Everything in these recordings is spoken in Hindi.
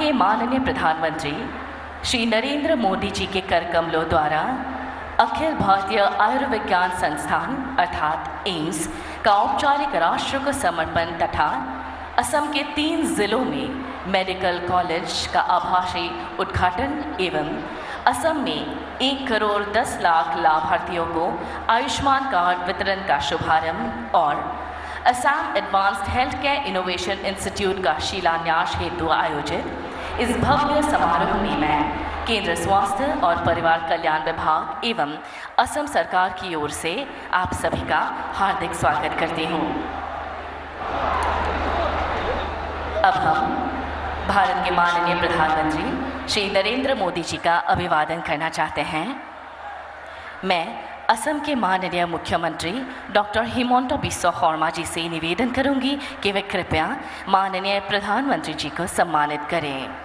के माननीय प्रधानमंत्री श्री नरेंद्र मोदी जी के कर कमलों द्वारा अखिल भारतीय आयुर्विज्ञान संस्थान अर्थात एम्स का औपचारिक राष्ट्र को समर्पण तथा असम के 3 जिलों में मेडिकल कॉलेज का आभासी उद्घाटन एवं असम में 1 करोड़ 10 लाख लाभार्थियों को आयुष्मान कार्ड वितरण का शुभारंभ और Assam advanced health care innovation institute का शिलान्यास हेतु आयोजित इस भव्य समारोह में मैं केंद्र स्वास्थ्य और परिवार कल्याण विभाग एवं असम सरकार की ओर से आप सभी का हार्दिक स्वागत करती हूँ। अब हम भारत के माननीय प्रधानमंत्री श्री नरेंद्र मोदी जी का अभिवादन करना चाहते हैं। मैं असम के माननीय मुख्यमंत्री डॉक्टर हिमंता बिस्वा शर्मा जी से निवेदन करूंगी कि वे कृपया माननीय प्रधानमंत्री जी को सम्मानित करें।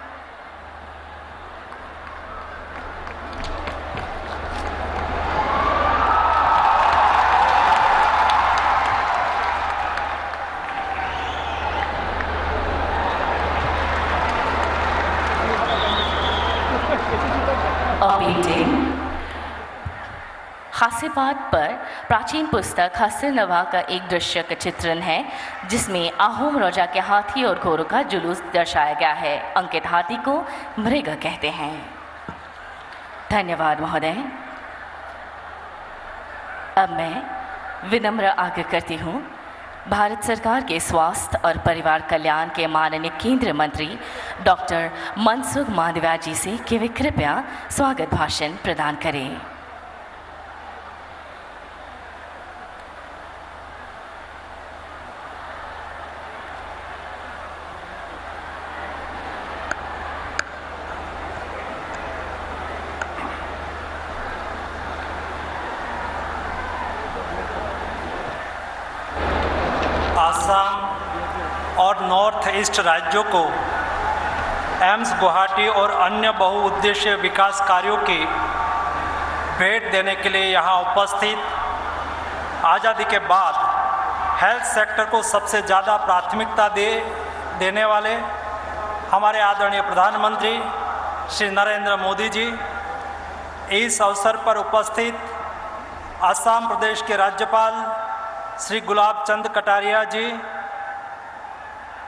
हास्यपात पर प्राचीन पुस्तक हस्तिनवा का एक दृश्य का चित्रण है जिसमें आहोम राजा के हाथी और घोड़ों का जुलूस दर्शाया गया है। अंकित हाथी को मृग कहते हैं। धन्यवाद महोदय। अब मैं विनम्र आग्रह करती हूँ भारत सरकार के स्वास्थ्य और परिवार कल्याण के माननीय केंद्रीय मंत्री डॉक्टर मनसुख मांडविया जी से कि वे कृपया स्वागत भाषण प्रदान करें। आसाम और नॉर्थ ईस्ट राज्यों को एम्स गुवाहाटी और अन्य बहुउद्देशीय विकास कार्यों की भेंट देने के लिए यहाँ उपस्थित आज़ादी के बाद हेल्थ सेक्टर को सबसे ज़्यादा प्राथमिकता देने वाले हमारे आदरणीय प्रधानमंत्री श्री नरेंद्र मोदी जी, इस अवसर पर उपस्थित असम प्रदेश के राज्यपाल श्री गुलाब चंद कटारिया जी,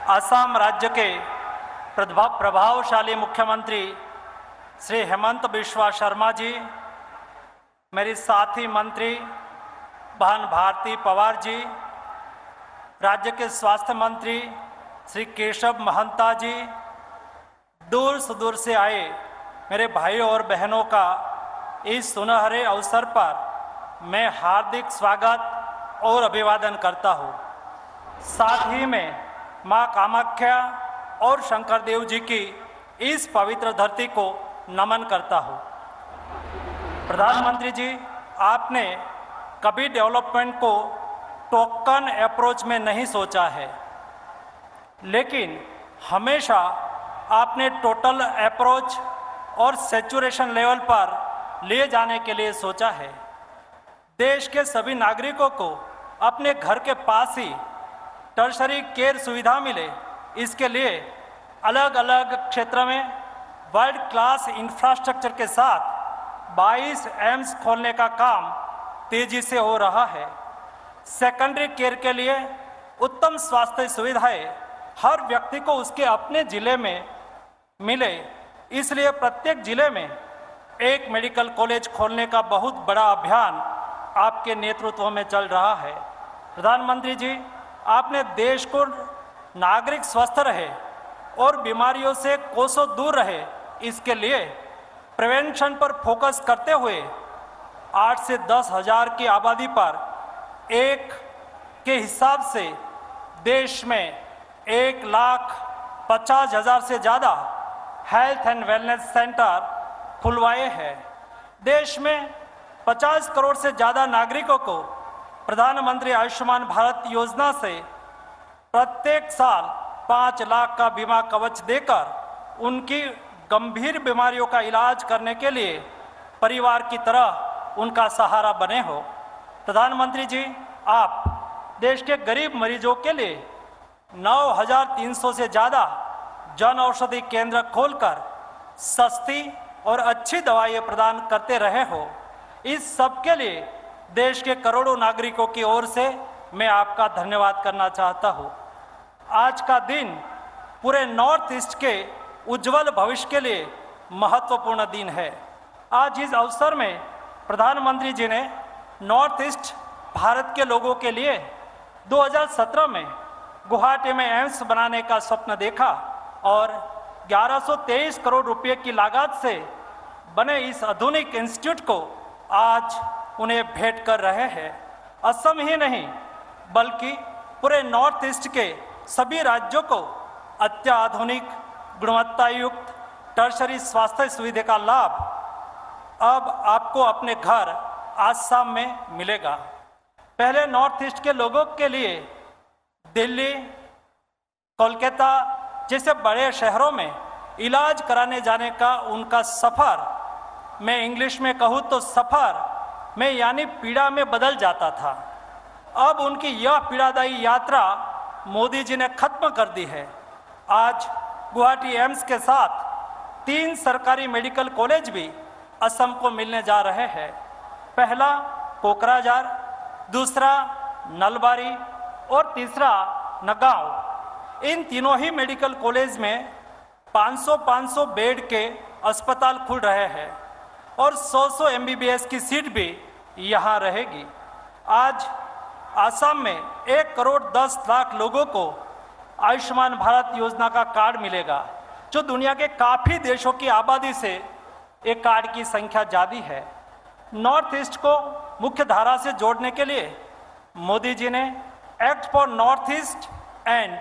असम राज्य के प्रभावशाली मुख्यमंत्री श्री हेमंत बिस्वा शर्मा जी, मेरी साथी मंत्री बहन भारती पवार जी, राज्य के स्वास्थ्य मंत्री श्री केशव महंता जी, दूर सुदूर से आए मेरे भाइयों और बहनों का इस सुनहरे अवसर पर मैं हार्दिक स्वागत और अभिवादन करता हूँ। साथ ही में माँ कामाख्या और शंकर देव जी की इस पवित्र धरती को नमन करता हूँ। प्रधानमंत्री जी, आपने कभी डेवलपमेंट को टोकन अप्रोच में नहीं सोचा है, लेकिन हमेशा आपने टोटल अप्रोच और सैचुरेशन लेवल पर ले जाने के लिए सोचा है। देश के सभी नागरिकों को अपने घर के पास ही टर्शरी केयर सुविधा मिले, इसके लिए अलग अलग क्षेत्र में वर्ल्ड क्लास इंफ्रास्ट्रक्चर के साथ 22 एम्स खोलने का काम तेजी से हो रहा है। सेकेंडरी केयर के लिए उत्तम स्वास्थ्य सुविधाएं हर व्यक्ति को उसके अपने जिले में मिले, इसलिए प्रत्येक जिले में एक मेडिकल कॉलेज खोलने का बहुत बड़ा अभियान आपके नेतृत्व में चल रहा है। प्रधानमंत्री जी, आपने देश को नागरिक स्वस्थ रहे और बीमारियों से कोसों दूर रहे, इसके लिए प्रिवेंशन पर फोकस करते हुए 8 से 10 हज़ार की आबादी पर एक के हिसाब से देश में 1,50,000 से ज़्यादा हेल्थ एंड वेलनेस सेंटर खुलवाए हैं। देश में 50 करोड़ से ज़्यादा नागरिकों को प्रधानमंत्री आयुष्मान भारत योजना से प्रत्येक साल 5 लाख का बीमा कवच देकर उनकी गंभीर बीमारियों का इलाज करने के लिए परिवार की तरह उनका सहारा बने हो। प्रधानमंत्री जी, आप देश के गरीब मरीजों के लिए 9,300 से ज़्यादा जन औषधि केंद्र खोलकर सस्ती और अच्छी दवाइयाँ प्रदान करते रहे हो, इस सब के लिए देश के करोड़ों नागरिकों की ओर से मैं आपका धन्यवाद करना चाहता हूँ। आज का दिन पूरे नॉर्थ ईस्ट के उज्जवल भविष्य के लिए महत्वपूर्ण दिन है। आज इस अवसर में प्रधानमंत्री जी ने नॉर्थ ईस्ट भारत के लोगों के लिए 2017 में गुवाहाटी में एम्स बनाने का स्वप्न देखा और 1123 करोड़ रुपए की लागत से बने इस आधुनिक इंस्टीट्यूट को आज उन्हें भेंट कर रहे हैं। असम ही नहीं बल्कि पूरे नॉर्थ ईस्ट के सभी राज्यों को अत्याधुनिक गुणवत्ता युक्त टर्शरी स्वास्थ्य सुविधा का लाभ अब आपको अपने घर आसाम में मिलेगा। पहले नॉर्थ ईस्ट के लोगों के लिए दिल्ली, कोलकाता जैसे बड़े शहरों में इलाज कराने जाने का उनका सफ़र, मैं इंग्लिश में कहूँ तो सफ़र में यानी पीड़ा में बदल जाता था। अब उनकी यह पीड़ादायी यात्रा मोदी जी ने खत्म कर दी है। आज गुवाहाटी एम्स के साथ 3 सरकारी मेडिकल कॉलेज भी असम को मिलने जा रहे हैं। पहला कोकराझार, दूसरा नलबारी और तीसरा नगांव। इन तीनों ही मेडिकल कॉलेज में 500 बेड के अस्पताल खुल रहे हैं और 100 MBBS की सीट भी यहाँ रहेगी। आज आसाम में 1 करोड़ 10 लाख लोगों को आयुष्मान भारत योजना का कार्ड मिलेगा, जो दुनिया के काफ़ी देशों की आबादी से एक कार्ड की संख्या ज़्यादा है। नॉर्थ ईस्ट को मुख्य धारा से जोड़ने के लिए मोदी जी ने act for north east and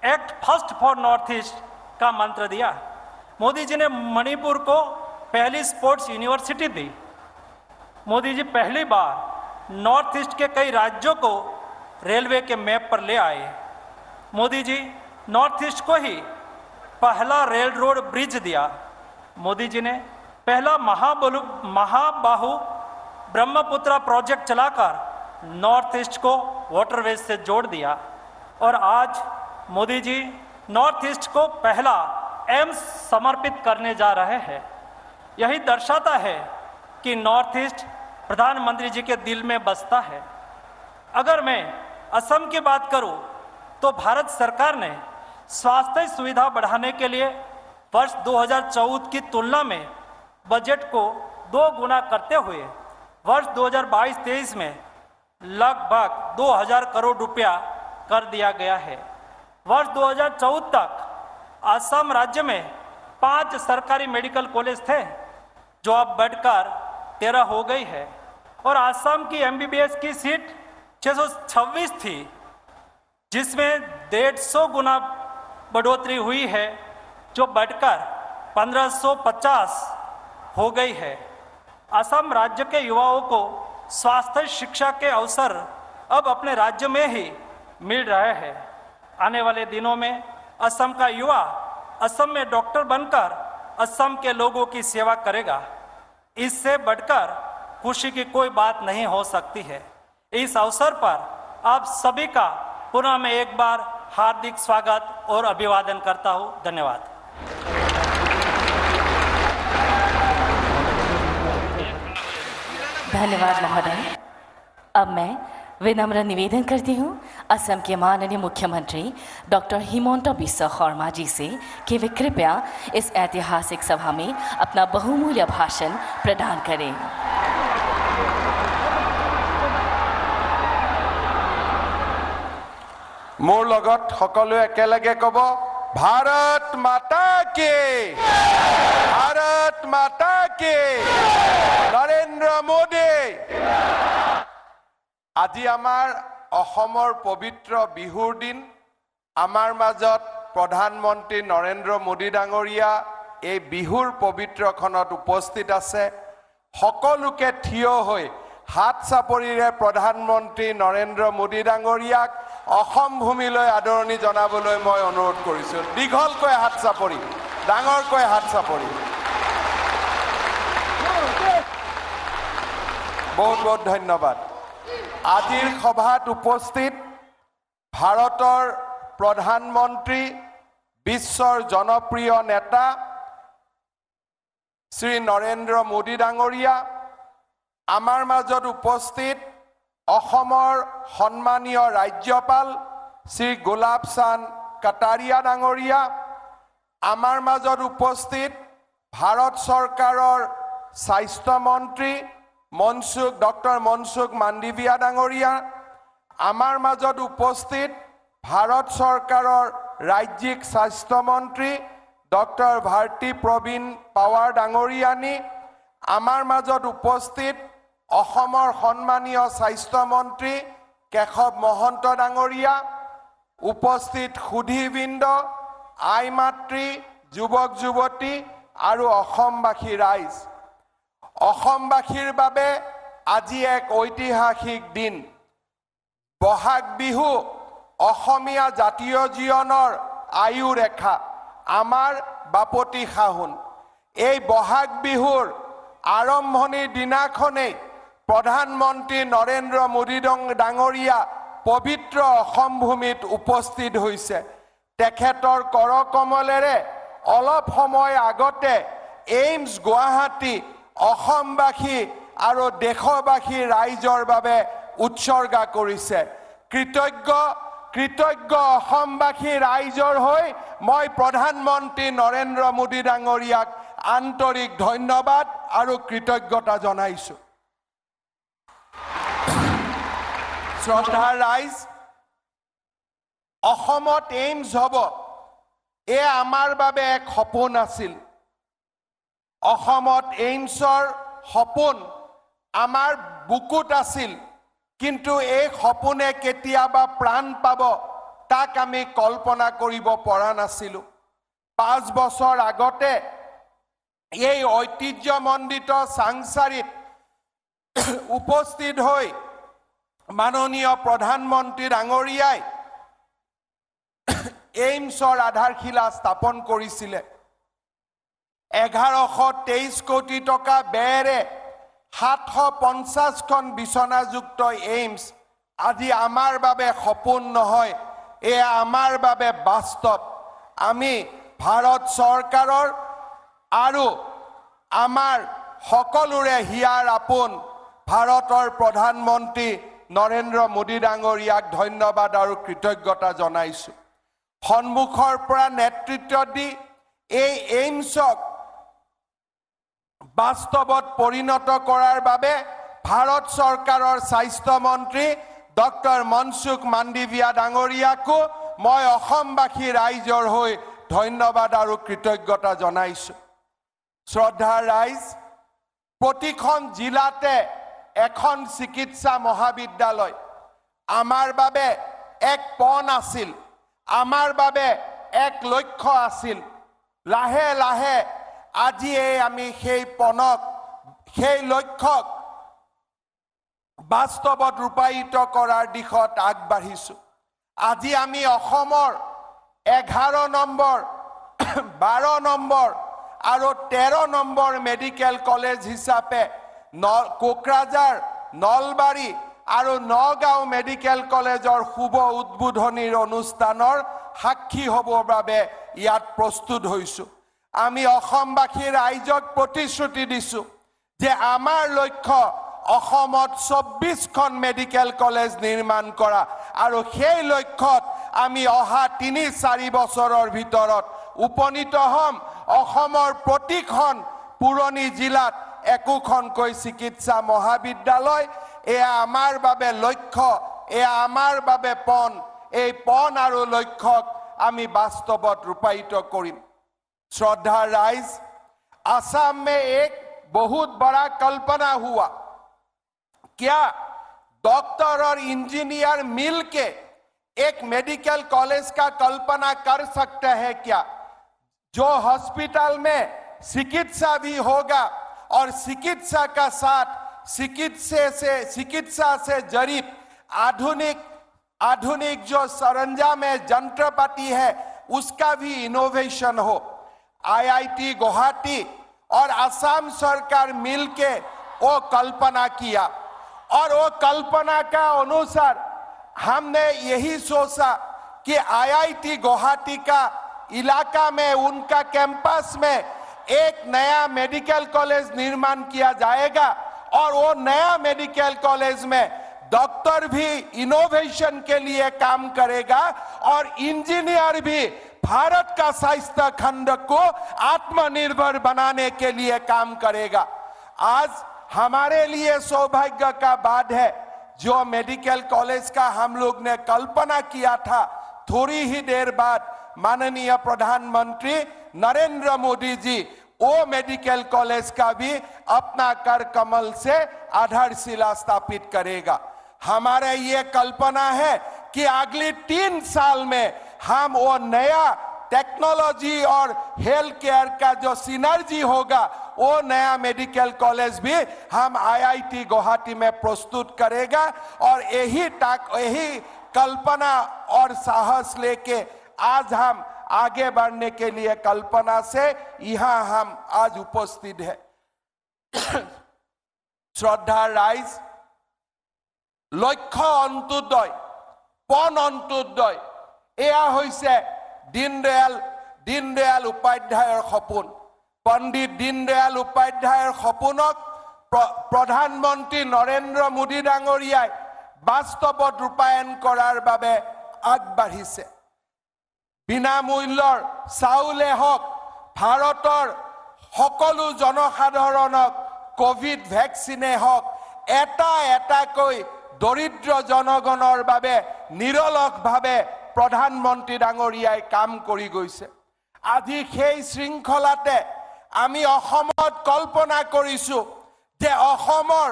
act first for north east का मंत्र दिया। मोदी जी ने मणिपुर को पहली स्पोर्ट्स यूनिवर्सिटी दी। मोदी जी पहली बार नॉर्थ ईस्ट के कई राज्यों को रेलवे के मैप पर ले आए। मोदी जी नॉर्थ ईस्ट को ही पहला रेल रोड ब्रिज दिया। मोदी जी ने पहला महाबाहु ब्रह्मपुत्र प्रोजेक्ट चलाकर नॉर्थ ईस्ट को वाटरवेज से जोड़ दिया और आज मोदी जी नॉर्थ ईस्ट को पहला एम्स समर्पित करने जा रहे हैं। यही दर्शाता है कि नॉर्थ ईस्ट प्रधानमंत्री जी के दिल में बसता है। अगर मैं असम की बात करूं तो भारत सरकार ने स्वास्थ्य सुविधा बढ़ाने के लिए वर्ष 2014 की तुलना में बजट को 2 गुना करते हुए वर्ष 2022-23 में लगभग 2000 करोड़ रुपया कर दिया गया है। वर्ष 2014 तक असम राज्य में 5 सरकारी मेडिकल कॉलेज थे, जो अब बढ़कर 13 हो गई है और असम की MBBS की सीट 626 थी, जिसमें 150 गुना बढ़ोतरी हुई है, जो बढ़कर 1550 हो गई है। असम राज्य के युवाओं को स्वास्थ्य शिक्षा के अवसर अब अपने राज्य में ही मिल रहे हैं। आने वाले दिनों में असम का युवा असम में डॉक्टर बनकर असम के लोगों की सेवा करेगा। इससे बढ़कर खुशी की कोई बात नहीं हो सकती है। इस अवसर पर आप सभी का पुनः मैं एक बार हार्दिक स्वागत और अभिवादन करता हूँ। धन्यवाद। धन्यवाद महोदय। अब मैं विनम्र निवेदन करती हूँ असम के माननीय मुख्यमंत्री डॉक्टर हिमंता बिस्वा शर्मा जी से कि वे कृपया इस ऐतिहासिक सभा में अपना बहुमूल्य भाषण प्रदान करें। मोर लगत सकलों एकेलगे कब भारत माता की, भारत माता की, नरेंद्र मोदी। আজি আমাৰ অসমৰ পবিত্ৰ বিহুৰ দিন। আমাৰ মাজত প্ৰধানমন্ত্ৰী নৰেন্দ্ৰ মোদী ডাঙৰীয়া এই বিহুৰ পবিত্ৰখনত উপস্থিত আছে। সকলোকে থিয় হৈ হাত চাপৰিৰে প্ৰধানমন্ত্ৰী নৰেন্দ্ৰ মোদী ডাঙৰীয়াক অসম ভূমিলৈ আদৰণি জনাবলৈ মই অনুৰোধ কৰিছোঁ। দীঘলকৈ হাত চাপৰি, ডাঙৰকৈ হাত চাপৰি। বহুত বহুত ধন্যবাদ। আজিৰ সভাত উপস্থিত ভাৰতৰ প্ৰধানমন্ত্ৰী বিশ্বৰ জনপ্ৰিয় নেতা শ্ৰী নৰেন্দ্ৰ মোদী ডাঙৰীয়া, আমাৰ মাজত উপস্থিত অসমৰ সন্মানীয় ৰাজ্যপাল শ্ৰী গোলাব চান্দ কাটাৰিয়া ডাঙৰীয়া, আমাৰ মাজত উপস্থিত ভাৰত চৰকাৰৰ স্বাস্থ্য মন্ত্ৰী ডক্টৰ মনসুখ মাণ্ডভিয়া ডাঙৰীয়া, আমাৰ মাজত উপস্থিত ভাৰত চৰকাৰৰ ৰাজ্যিক স্বাস্থ্য মন্ত্ৰী ডক্টৰ ভাৰতী প্ৰবীণ পাৱাৰ ডাঙৰীয়ানী, আমাৰ মাজত উপস্থিত অসমৰ সন্মানীয় স্বাস্থ্য মন্ত্ৰী কেশৱ মহন্ত ডাঙৰীয়া, উপস্থিত সুধীবৃন্দ, আই মাতৃ, যুৱক যুৱতী আৰু অসমবাসী ৰাইজ, অসমবাসীৰ বাবে আজি এক ঐতিহাসিক দিন। বহাগ বিহু অসমীয়া জাতীয় জীৱনৰ আয়ু ৰেখা, আমাৰ বাপতি সাহোন। এই বহাগ বিহুৰ আৰম্ভণিৰ দিনাখনেই প্ৰধানমন্ত্ৰী নৰেন্দ্ৰ মোদী ডাঙৰীয়া পবিত্ৰ অসম ভূমিত উপস্থিত হৈছে। তেখেতৰ কৰকমলেৰে অলপ সময় আগতে এইমছ গুৱাহাটী অসমবাসী আৰু দেশবাসী ৰাইজৰ বাবে উৎসৰ্গা কৰিছে। কৃতজ্ঞ অসমবাসী ৰাইজৰ হৈ মই প্ৰধানমন্ত্ৰী নৰেন্দ্ৰ মোদী ডাঙৰীয়াক আন্তৰিক ধন্যবাদ আৰু কৃতজ্ঞতা জনাইছো। শ্ৰদ্ধাৰ ৰাইজ, অসমত এইমছ হ'ব, এয়া আমাৰ বাবে এক সপোন আছিল। অসমত এইমছৰ সপোন আমাৰ বুকুত আছিল, কিন্তু এই সপোনে কেতিয়াবা প্ৰাণ পাব তাক আমি কল্পনা কৰিব পৰা নাছিলোঁ। 5 বছৰ আগতে এই ঐতিহ্যমণ্ডিত চাংচাৰিত উপস্থিত হৈ মাননীয় প্ৰধানমন্ত্ৰী ডাঙৰীয়াই এইমছৰ আধাৰশিলা স্থাপন কৰিছিলে। 1123 কোটি টকা ব্যয়েৰে 750খন বিচনাযুক্ত এইমছ আজি আমাৰ বাবে সপোন নহয়, এয়া আমাৰ বাবে বাস্তৱ। আমি ভাৰত চৰকাৰৰ আৰু আমাৰ সকলোৰে হিয়াৰ আপোন ভাৰতৰ প্ৰধানমন্ত্ৰী নৰেন্দ্ৰ মোদী ডাঙৰীয়াক ধন্যবাদ আৰু কৃতজ্ঞতা জনাইছো। সন্মুখৰ পৰা নেতৃত্ব দি এই এইমছক বাস্তৱত পৰিণত কৰাৰ বাবে ভাৰত চৰকাৰৰ স্বাস্থ্য মন্ত্ৰী ডক্টৰ মনসুখ মাণ্ডভিয়া ডাঙৰীয়াকো মই অসমবাসী ৰাইজৰ হৈ ধন্যবাদ আৰু কৃতজ্ঞতা জনাইছো। শ্ৰদ্ধাৰ ৰাইজ, প্ৰতিখন জিলাতে এখন চিকিৎসা মহাবিদ্যালয় আমাৰ বাবে এক পণ আছিল, আমাৰ বাবে এক লক্ষ্য আছিল। লাহে লাহে আজি আমি সেই পণক, সেই লক্ষ্যক বাস্তৱত ৰূপায়িত কৰাৰ দিশত আগবাঢ়িছো। আজি আমি অসমৰ 11 নম্বৰ, 12 নম্বৰ আৰু 13 নম্বৰ মেডিকেল কলেজ হিচাপে কোকৰাঝাৰ, নলবাৰী আৰু নগাঁও মেডিকেল কলেজৰ শুভ উদ্বোধনীৰ অনুষ্ঠানৰ সাক্ষী হ'বৰ বাবে ইয়াত প্ৰস্তুত হৈছো। আমি অসমবাসী ৰাইজক প্ৰতিশ্ৰুতি দিছো যে আমাৰ লক্ষ্য অসমত 24খন মেডিকেল কলেজ নিৰ্মাণ কৰা, আৰু সেই লক্ষ্যত আমি অহা 3-4 বছৰৰ ভিতৰত উপনীত হ'ম। অসমৰ প্ৰতিখন পুৰণি জিলাত একোখনকৈ চিকিৎসা মহাবিদ্যালয়, এয়া আমাৰ বাবে লক্ষ্য, এয়া আমাৰ বাবে পণ। এই পণ আৰু লক্ষ্যক আমি বাস্তৱত ৰূপায়িত কৰিম। श्रद्धा राइज, असम में एक बहुत बड़ा कल्पना हुआ, क्या डॉक्टर और इंजीनियर मिलके एक मेडिकल कॉलेज का कल्पना कर सकते हैं क्या, जो हॉस्पिटल में चिकित्सा भी होगा और चिकित्सा का साथ चिकित्सा से जड़ित आधुनिक जो सरंजाम है, यंत्रपाति है, उसका भी इनोवेशन हो। आईआईटी गुवाहाटी और असम सरकार मिलके वो कल्पना किया और वो कल्पना का अनुसार हमने यही सोचा कि आईआईटी गुवाहाटी का इलाका में, उनका कैंपस में एक नया मेडिकल कॉलेज निर्माण किया जाएगा और वो नया मेडिकल कॉलेज में डॉक्टर भी इनोवेशन के लिए काम करेगा और इंजीनियर भी भारत का स्वास्थ्य खंड को आत्मनिर्भर बनाने के लिए काम करेगा। आज हमारे लिए सौभाग्य का बात है, जो मेडिकल कॉलेज का हम लोग ने कल्पना किया था, थोड़ी ही देर बाद माननीय प्रधानमंत्री नरेंद्र मोदी जी वो मेडिकल कॉलेज का भी अपना कर कमल से आधारशिला स्थापित करेगा। हमारे ये कल्पना है कि अगले 3 साल में हम वो नया टेक्नोलॉजी और हेल्थ केयर का जो सिनर्जी होगा, वो नया मेडिकल कॉलेज भी हम IIT गुवाहाटी में प्रस्तुत करेगा। और यही कल्पना और साहस लेके आज हम आगे बढ़ने के लिए कल्पना से यहाँ हम आज उपस्थित है। श्रद्धा राइज लक्ष्य अंत्योदय पन अंत्योदय एया होइसे दीनदयाल उपाध्यायर सपन। पंडित दीनदयाल उपाध्यायर सपनक प्रधानमंत्री नरेंद्र मोदी डांगरियाय बास्तवत रूपायन करार बाबे आगबाढ़िसे। বিনামূল্যৰ চাউলে হওক, ভাৰতৰ সকলো জনসাধাৰণক কোভিড ভ্যাকচিনে হওক, এটাকৈ দৰিদ্ৰ জনগণৰ বাবে নিৰলসভাৱে প্ৰধানমন্ত্ৰী ডাঙৰীয়াই কাম কৰি গৈছে। আজি সেই শৃংখলাতে আমি অসমত কল্পনা কৰিছো যে অসমৰ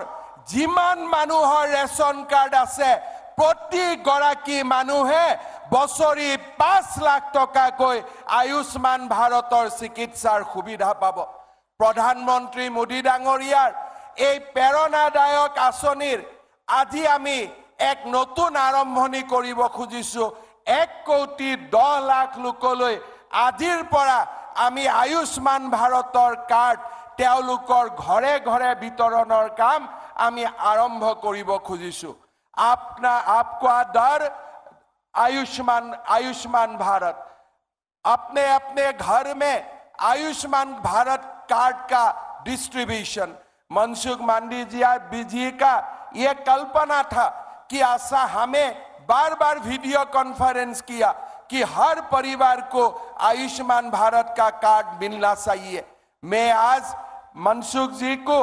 যিমান মানুহৰ ৰেচন কাৰ্ড আছে, প্ৰতি গৰাকী মানুহে বছৰি 5 লাখ টকাকৈ আয়ুষ্মান ভাৰতৰ চিকিৎসাৰ সুবিধা পাব। প্ৰধানমন্ত্ৰী মোদী ডাঙৰীয়াৰ এই প্ৰেৰণাদায়ক আঁচনিৰ আজি আমি এক নতুন আৰম্ভণি কৰিব খুজিছো। 1,10,00,000 লোকলৈ আজিৰ পৰা আমি আয়ুষ্মান ভাৰতৰ কাৰ্ড তেওঁলোকৰ ঘৰে ঘৰে বিতৰণৰ কাম আমি আৰম্ভ কৰিব খুজিছো। आपका दर आयुष्मान भारत। अपने अपने घर में आयुष्मान भारत कार्ड का डिस्ट्रीब्यूशन। मनसुख मांडविया जी का ये कल्पना था कि ऐसा हमें बार बार वीडियो कॉन्फ्रेंस किया कि हर परिवार को आयुष्मान भारत का कार्ड मिलना चाहिए। मैं आज मनसुख जी को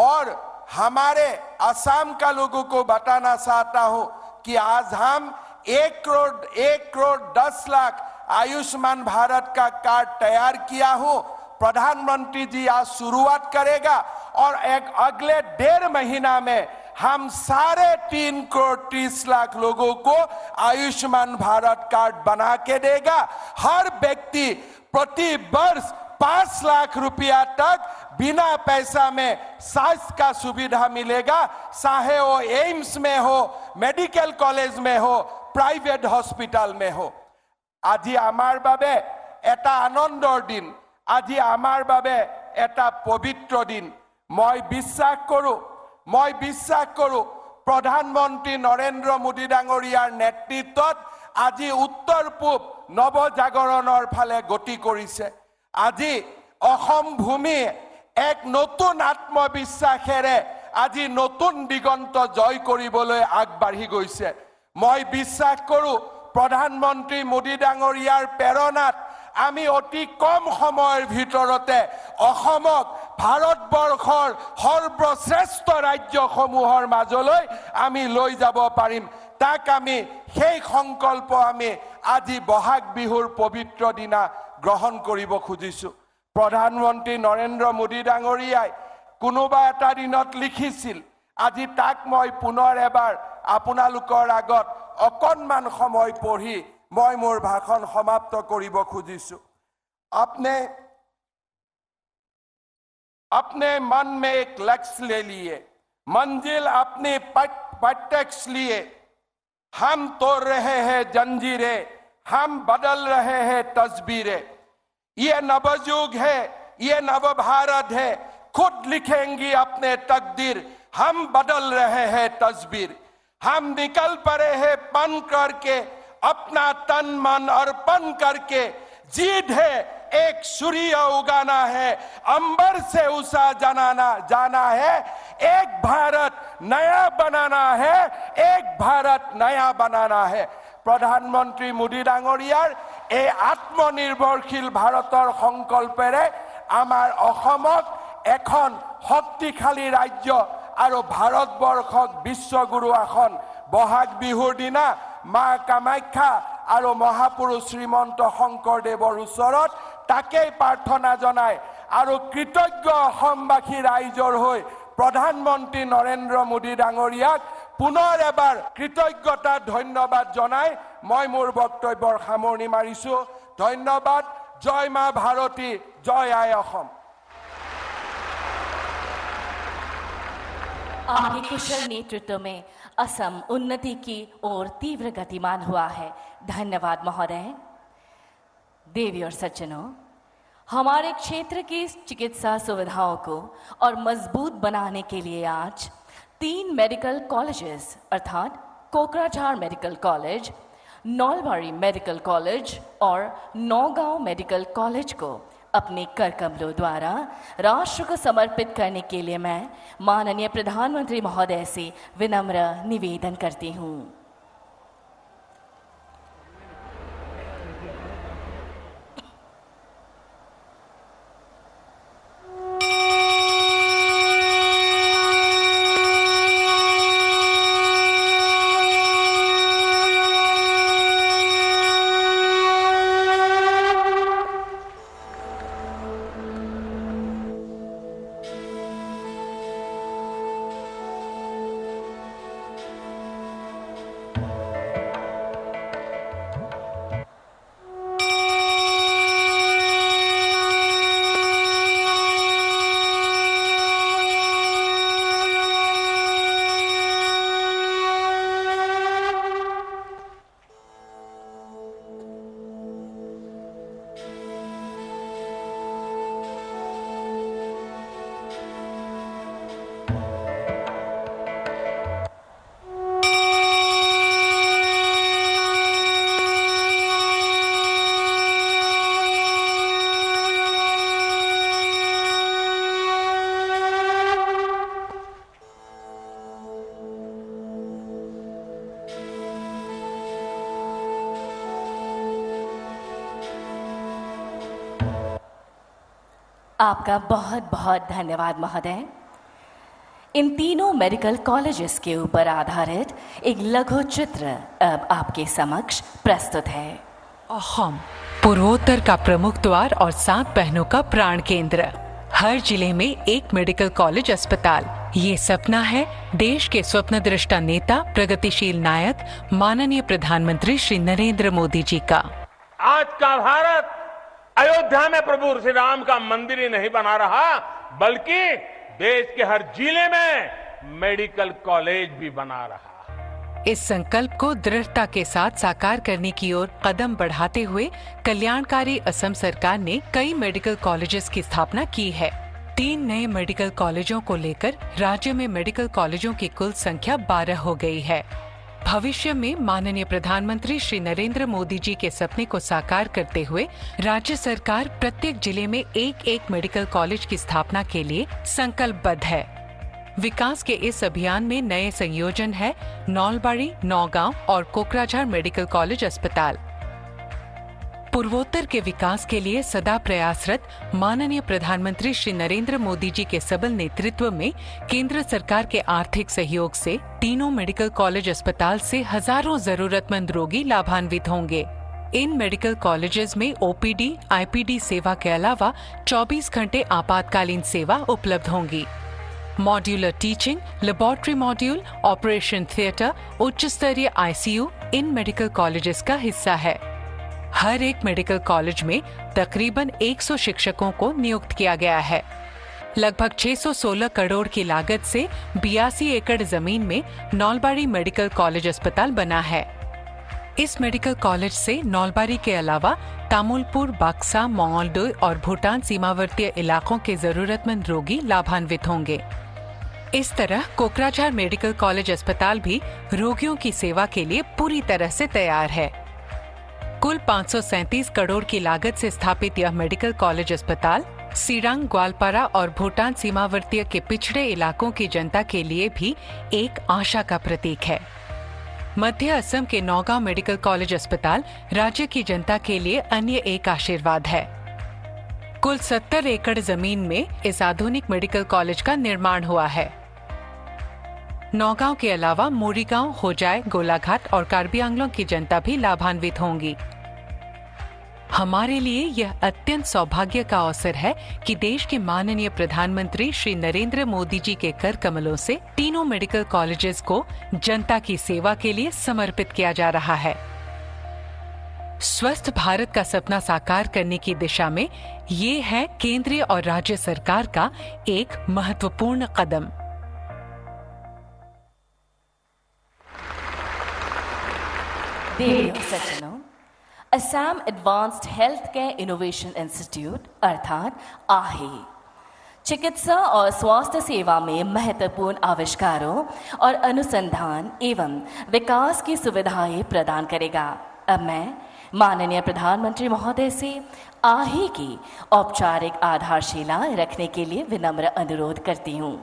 और हमारे असम का लोगों को बताना चाहता हूं कि आज हम 1,10,00,000 आयुष्मान भारत का कार्ड तैयार किया हूं। प्रधानमंत्री जी आज शुरुआत करेगा और अगले 1.5 महीना में हम 3,30,30,00,000 लोगों को आयुष्मान भारत कार्ड बना के देगा। हर व्यक्ति प्रति वर्ष 5 लाख रुपया तक बिना पैसा में स्वास्थ्य का सुविधा मिलेगा, चाहे वो एम्स में हो, मेडिकल कॉलेज में हो, प्राइवेट हॉस्पिटल में हो। আজি आमार बाबे एटा आनंदर दिन, আজি आमार बाबे एटा पवित्र दिन। मैं বিশ্বাস करो प्रधानमंत्री नरेंद्र मोदी डांगरियार नेतृत्वत আজি उत्तर पूब नवजागरणर फाले गति करिছে। আজি অসম ভূমি एक नतुन आत्मविश्वासेरे আজি नतुन दिगंत जय কৰিবলৈ আগবাঢ়ি গৈছে। मैं বিশ্বাস करो प्रधानमंत्री मोदी डांगरियार प्रेरणात आमी अति कम समयर भितरते অসমক भारतवर्षर सर्वश्रेष्ठ राज्यসমূहर মাজলৈ आमी লৈ যাব পাৰিম। তাক আমি সেই সংকল্প আমি আজি বহাগ বিহুৰ পবিত্ৰ দিনা গ্ৰহণ কৰিব খুজিছো। प्रधानमंत्री नरेंद्र मोदी डांगरियाय कोनोबा एटा दिनत लिखिছিল, আজি তাক মই পুনৰ এবাৰ আপোনালোকৰ আগত অকণমান সময় পঢ়ি মই মোৰ ভাষণ সমাপ্ত কৰিব খুজিছো। अपने मन में एक लक्ष्य ले लिए, मंजिल अपनी प्रत्यक्ष लिए। हम तोड़ रहे हैं जंजीरें, हम बदल रहे हैं तस्वीरें। ये नवयुग है, ये नव भारत है, खुद लिखेंगी अपने तकदीर। हम बदल रहे हैं तस्वीर। हम निकल पड़े हैं पन करके, अपना तन मन अर्पण करके। जिद है, एक सूर्य उगाना है, अंबर से उषा जाना है, एक भारत नया बनाना है, एक भारत नया बनाना है। प्रधानमंत्री मोदी डांगरियार এই আত্মনির্ভরশীল ভাৰতৰ সংকল্পেৰে আমাৰ অসমক এখন শক্তিশালী ৰাজ্য আৰু ভাৰতবৰ্ষক বিশ্বগুৰু আসন বহাগ বিহুৰ দিনা মা কামাখ্যা আৰু মহাপুৰুষ শ্ৰীমন্ত শংকৰদেৱৰ ওচৰত তাকেই প্ৰাৰ্থনা জনায় আৰু কৃতজ্ঞ অসমবাসী ৰাইজৰ হৈ প্ৰধানমন্ত্ৰী নৰেন্দ্ৰ মোদী ডাঙৰীয়াক পুনৰ এবাৰ কৃতজ্ঞতা ধন্যবাদ জনাই মই মোৰ বক্তব্যৰ সামৰণি মাৰিছো। ধন্যবাদ। জয় মা ভাৰতী, জয় আই অসম। आपके कुशल नेतृत्व में असम उन्नति की ओर तीव्र गतिमान हुआ है। धन्यवाद महोदय। देवी और सज्जनों, हमारे क्षेत्र की चिकित्सा सुविधाओं को और मजबूत बनाने के लिए आज 3 मेडिकल कॉलेजेस अर्थात Kokrajhar medical college, Nalbari medical college और नौगांव मेडिकल कॉलेज को अपने कर कमलों द्वारा राष्ट्र को समर्पित करने के लिए मैं माननीय प्रधानमंत्री महोदय से विनम्र निवेदन करती हूँ। आपका बहुत बहुत धन्यवाद महोदय। इन तीनों मेडिकल कॉलेजेस के ऊपर आधारित एक लघु चित्र अब आपके समक्ष प्रस्तुत है। अहोम पूर्वोत्तर का प्रमुख द्वार और 7 बहनों का प्राण केंद्र। हर जिले में एक मेडिकल कॉलेज अस्पताल, ये सपना है देश के स्वप्न दृष्टा नेता, प्रगतिशील नायक, माननीय प्रधानमंत्री श्री नरेंद्र मोदी जी का। आज का भारत अयोध्या में प्रभु श्री राम का मंदिर ही नहीं बना रहा, बल्कि देश के हर जिले में मेडिकल कॉलेज भी बना रहा। इस संकल्प को दृढ़ता के साथ साकार करने की ओर कदम बढ़ाते हुए कल्याणकारी असम सरकार ने कई मेडिकल कॉलेजेस की स्थापना की है। 3 नए मेडिकल कॉलेजों को लेकर राज्य में मेडिकल कॉलेजों की कुल संख्या 12 हो गई है। भविष्य में माननीय प्रधानमंत्री श्री नरेंद्र मोदी जी के सपने को साकार करते हुए राज्य सरकार प्रत्येक जिले में एक मेडिकल कॉलेज की स्थापना के लिए संकल्पबद्ध है। विकास के इस अभियान में नए संयोजन है नौलबाड़ी, नौगांव और कोकराझार मेडिकल कॉलेज अस्पताल। पूर्वोत्तर के विकास के लिए सदा प्रयासरत माननीय प्रधानमंत्री श्री नरेंद्र मोदी जी के सबल नेतृत्व में केंद्र सरकार के आर्थिक सहयोग से तीनों मेडिकल कॉलेज अस्पताल से हजारों जरूरतमंद रोगी लाभान्वित होंगे। इन मेडिकल कॉलेजेस में ओपीडी, आईपीडी सेवा के अलावा 24 घंटे आपातकालीन सेवा उपलब्ध होंगी। Modular teaching, laboratory module, operation theatre, उच्च स्तरीय आईसीयू इन मेडिकल कॉलेजेस का हिस्सा है। हर एक मेडिकल कॉलेज में तकरीबन 100 शिक्षकों को नियुक्त किया गया है। लगभग 616 करोड़ की लागत से 82 एकड़ जमीन में नौलबाड़ी मेडिकल कॉलेज अस्पताल बना है। इस मेडिकल कॉलेज से नौलबाड़ी के अलावा तामुलपुर, बक्सा, मंगोलडोई और भूटान सीमावर्ती इलाकों के जरूरतमंद रोगी लाभान्वित होंगे। इस तरह कोकराझार मेडिकल कॉलेज अस्पताल भी रोगियों की सेवा के लिए पूरी तरह से तैयार है। कुल 537 करोड़ की लागत से स्थापित यह मेडिकल कॉलेज अस्पताल सिरांग, ग्वालपारा और भूटान सीमावर्ती के पिछड़े इलाकों की जनता के लिए भी एक आशा का प्रतीक है। मध्य असम के नौगांव मेडिकल कॉलेज अस्पताल राज्य की जनता के लिए अन्य एक आशीर्वाद है। कुल 70 एकड़ जमीन में इस आधुनिक मेडिकल कॉलेज का निर्माण हुआ है। नौगांव के अलावा मोरीगांव, होजाय, गोलाघाट और कार्बी आंगलों की जनता भी लाभान्वित होंगी। हमारे लिए यह अत्यंत सौभाग्य का अवसर है कि देश के माननीय प्रधानमंत्री श्री नरेंद्र मोदी जी के कर कमलों से तीनों मेडिकल कॉलेजेस को जनता की सेवा के लिए समर्पित किया जा रहा है। स्वस्थ भारत का सपना साकार करने की दिशा में ये है केंद्रीय और राज्य सरकार का एक महत्वपूर्ण कदम। देवियों सज्जनों, Assam advanced health care innovation institute अर्थात आही चिकित्सा और स्वास्थ्य सेवा में महत्वपूर्ण आविष्कारों और अनुसंधान एवं विकास की सुविधाएं प्रदान करेगा। अब मैं माननीय प्रधानमंत्री महोदय से आही की औपचारिक आधारशिला रखने के लिए विनम्र अनुरोध करती हूँ।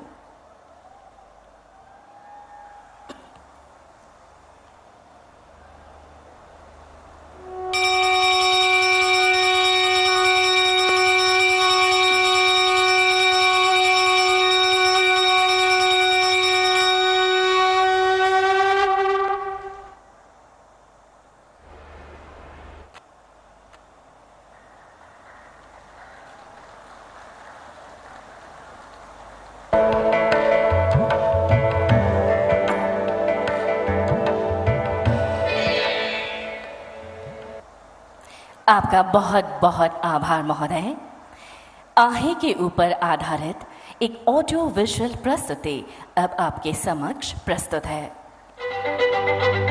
आपका बहुत बहुत आभार महोदय। आही के ऊपर आधारित एक ऑडियो विजुअल प्रस्तुति अब आपके समक्ष प्रस्तुत है।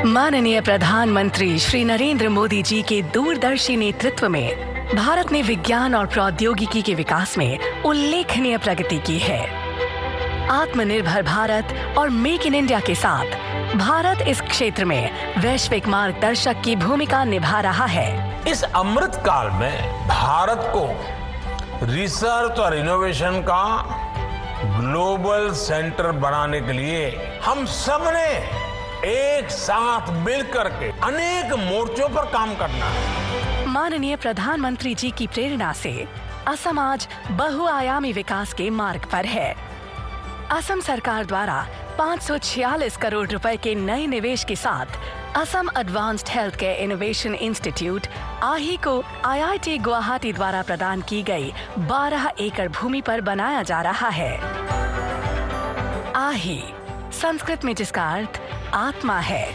माननीय प्रधानमंत्री श्री नरेंद्र मोदी जी के दूरदर्शी नेतृत्व में भारत ने विज्ञान और प्रौद्योगिकी के विकास में उल्लेखनीय प्रगति की है। आत्मनिर्भर भारत और मेक इन इंडिया के साथ भारत इस क्षेत्र में वैश्विक मार्गदर्शक की भूमिका निभा रहा है। इस अमृत काल में भारत को रिसर्च और इनोवेशन का ग्लोबल सेंटर बनाने के लिए हम सब ने एक साथ मिलकर के अनेक मोर्चों पर काम करना है। माननीय प्रधानमंत्री जी की प्रेरणा से असम आज बहुआयामी विकास के मार्ग पर है। असम सरकार द्वारा 546 करोड़ रुपए के नए निवेश के साथ Assam advanced health care innovation institute आही को IIT गुवाहाटी द्वारा प्रदान की गई 12 एकड़ भूमि पर बनाया जा रहा है। आही संस्कृत में जिसका अर्थ आत्मा है,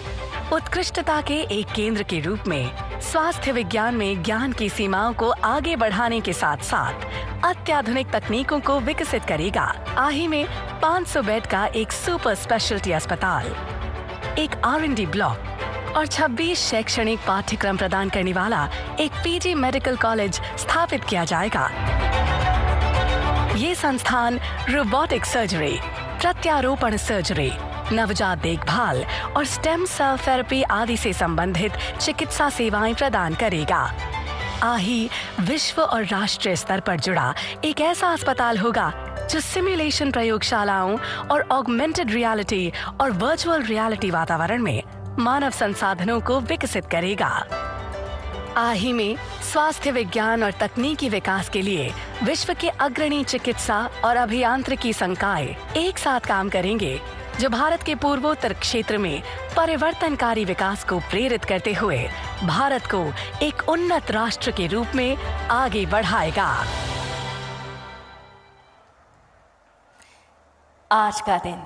उत्कृष्टता के एक केंद्र के रूप में स्वास्थ्य विज्ञान में ज्ञान की सीमाओं को आगे बढ़ाने के साथ साथ अत्याधुनिक तकनीकों को विकसित करेगा। आही में 500 बेड का एक सुपर स्पेशलिटी अस्पताल, एक R&D ब्लॉक और 26 शैक्षणिक पाठ्यक्रम प्रदान करने वाला एक PG मेडिकल कॉलेज स्थापित किया जाएगा। ये संस्थान रोबोटिक सर्जरी, प्रत्यारोपण सर्जरी, नवजात देखभाल और स्टेम सेल थेरेपी आदि से संबंधित चिकित्सा सेवाएं प्रदान करेगा। आही विश्व और राष्ट्रीय स्तर पर जुड़ा एक ऐसा अस्पताल होगा जो सिमुलेशन प्रयोगशालाओं और ऑगमेंटेड रियलिटी और वर्चुअल रियलिटी वातावरण में मानव संसाधनों को विकसित करेगा। आही में स्वास्थ्य विज्ञान और तकनीकी विकास के लिए विश्व के अग्रणी चिकित्सा और अभियांत्रिकी संकाय एक साथ काम करेंगे, जो भारत के पूर्वोत्तर क्षेत्र में परिवर्तनकारी विकास को प्रेरित करते हुए भारत को एक उन्नत राष्ट्र के रूप में आगे बढ़ाएगा। आज का दिन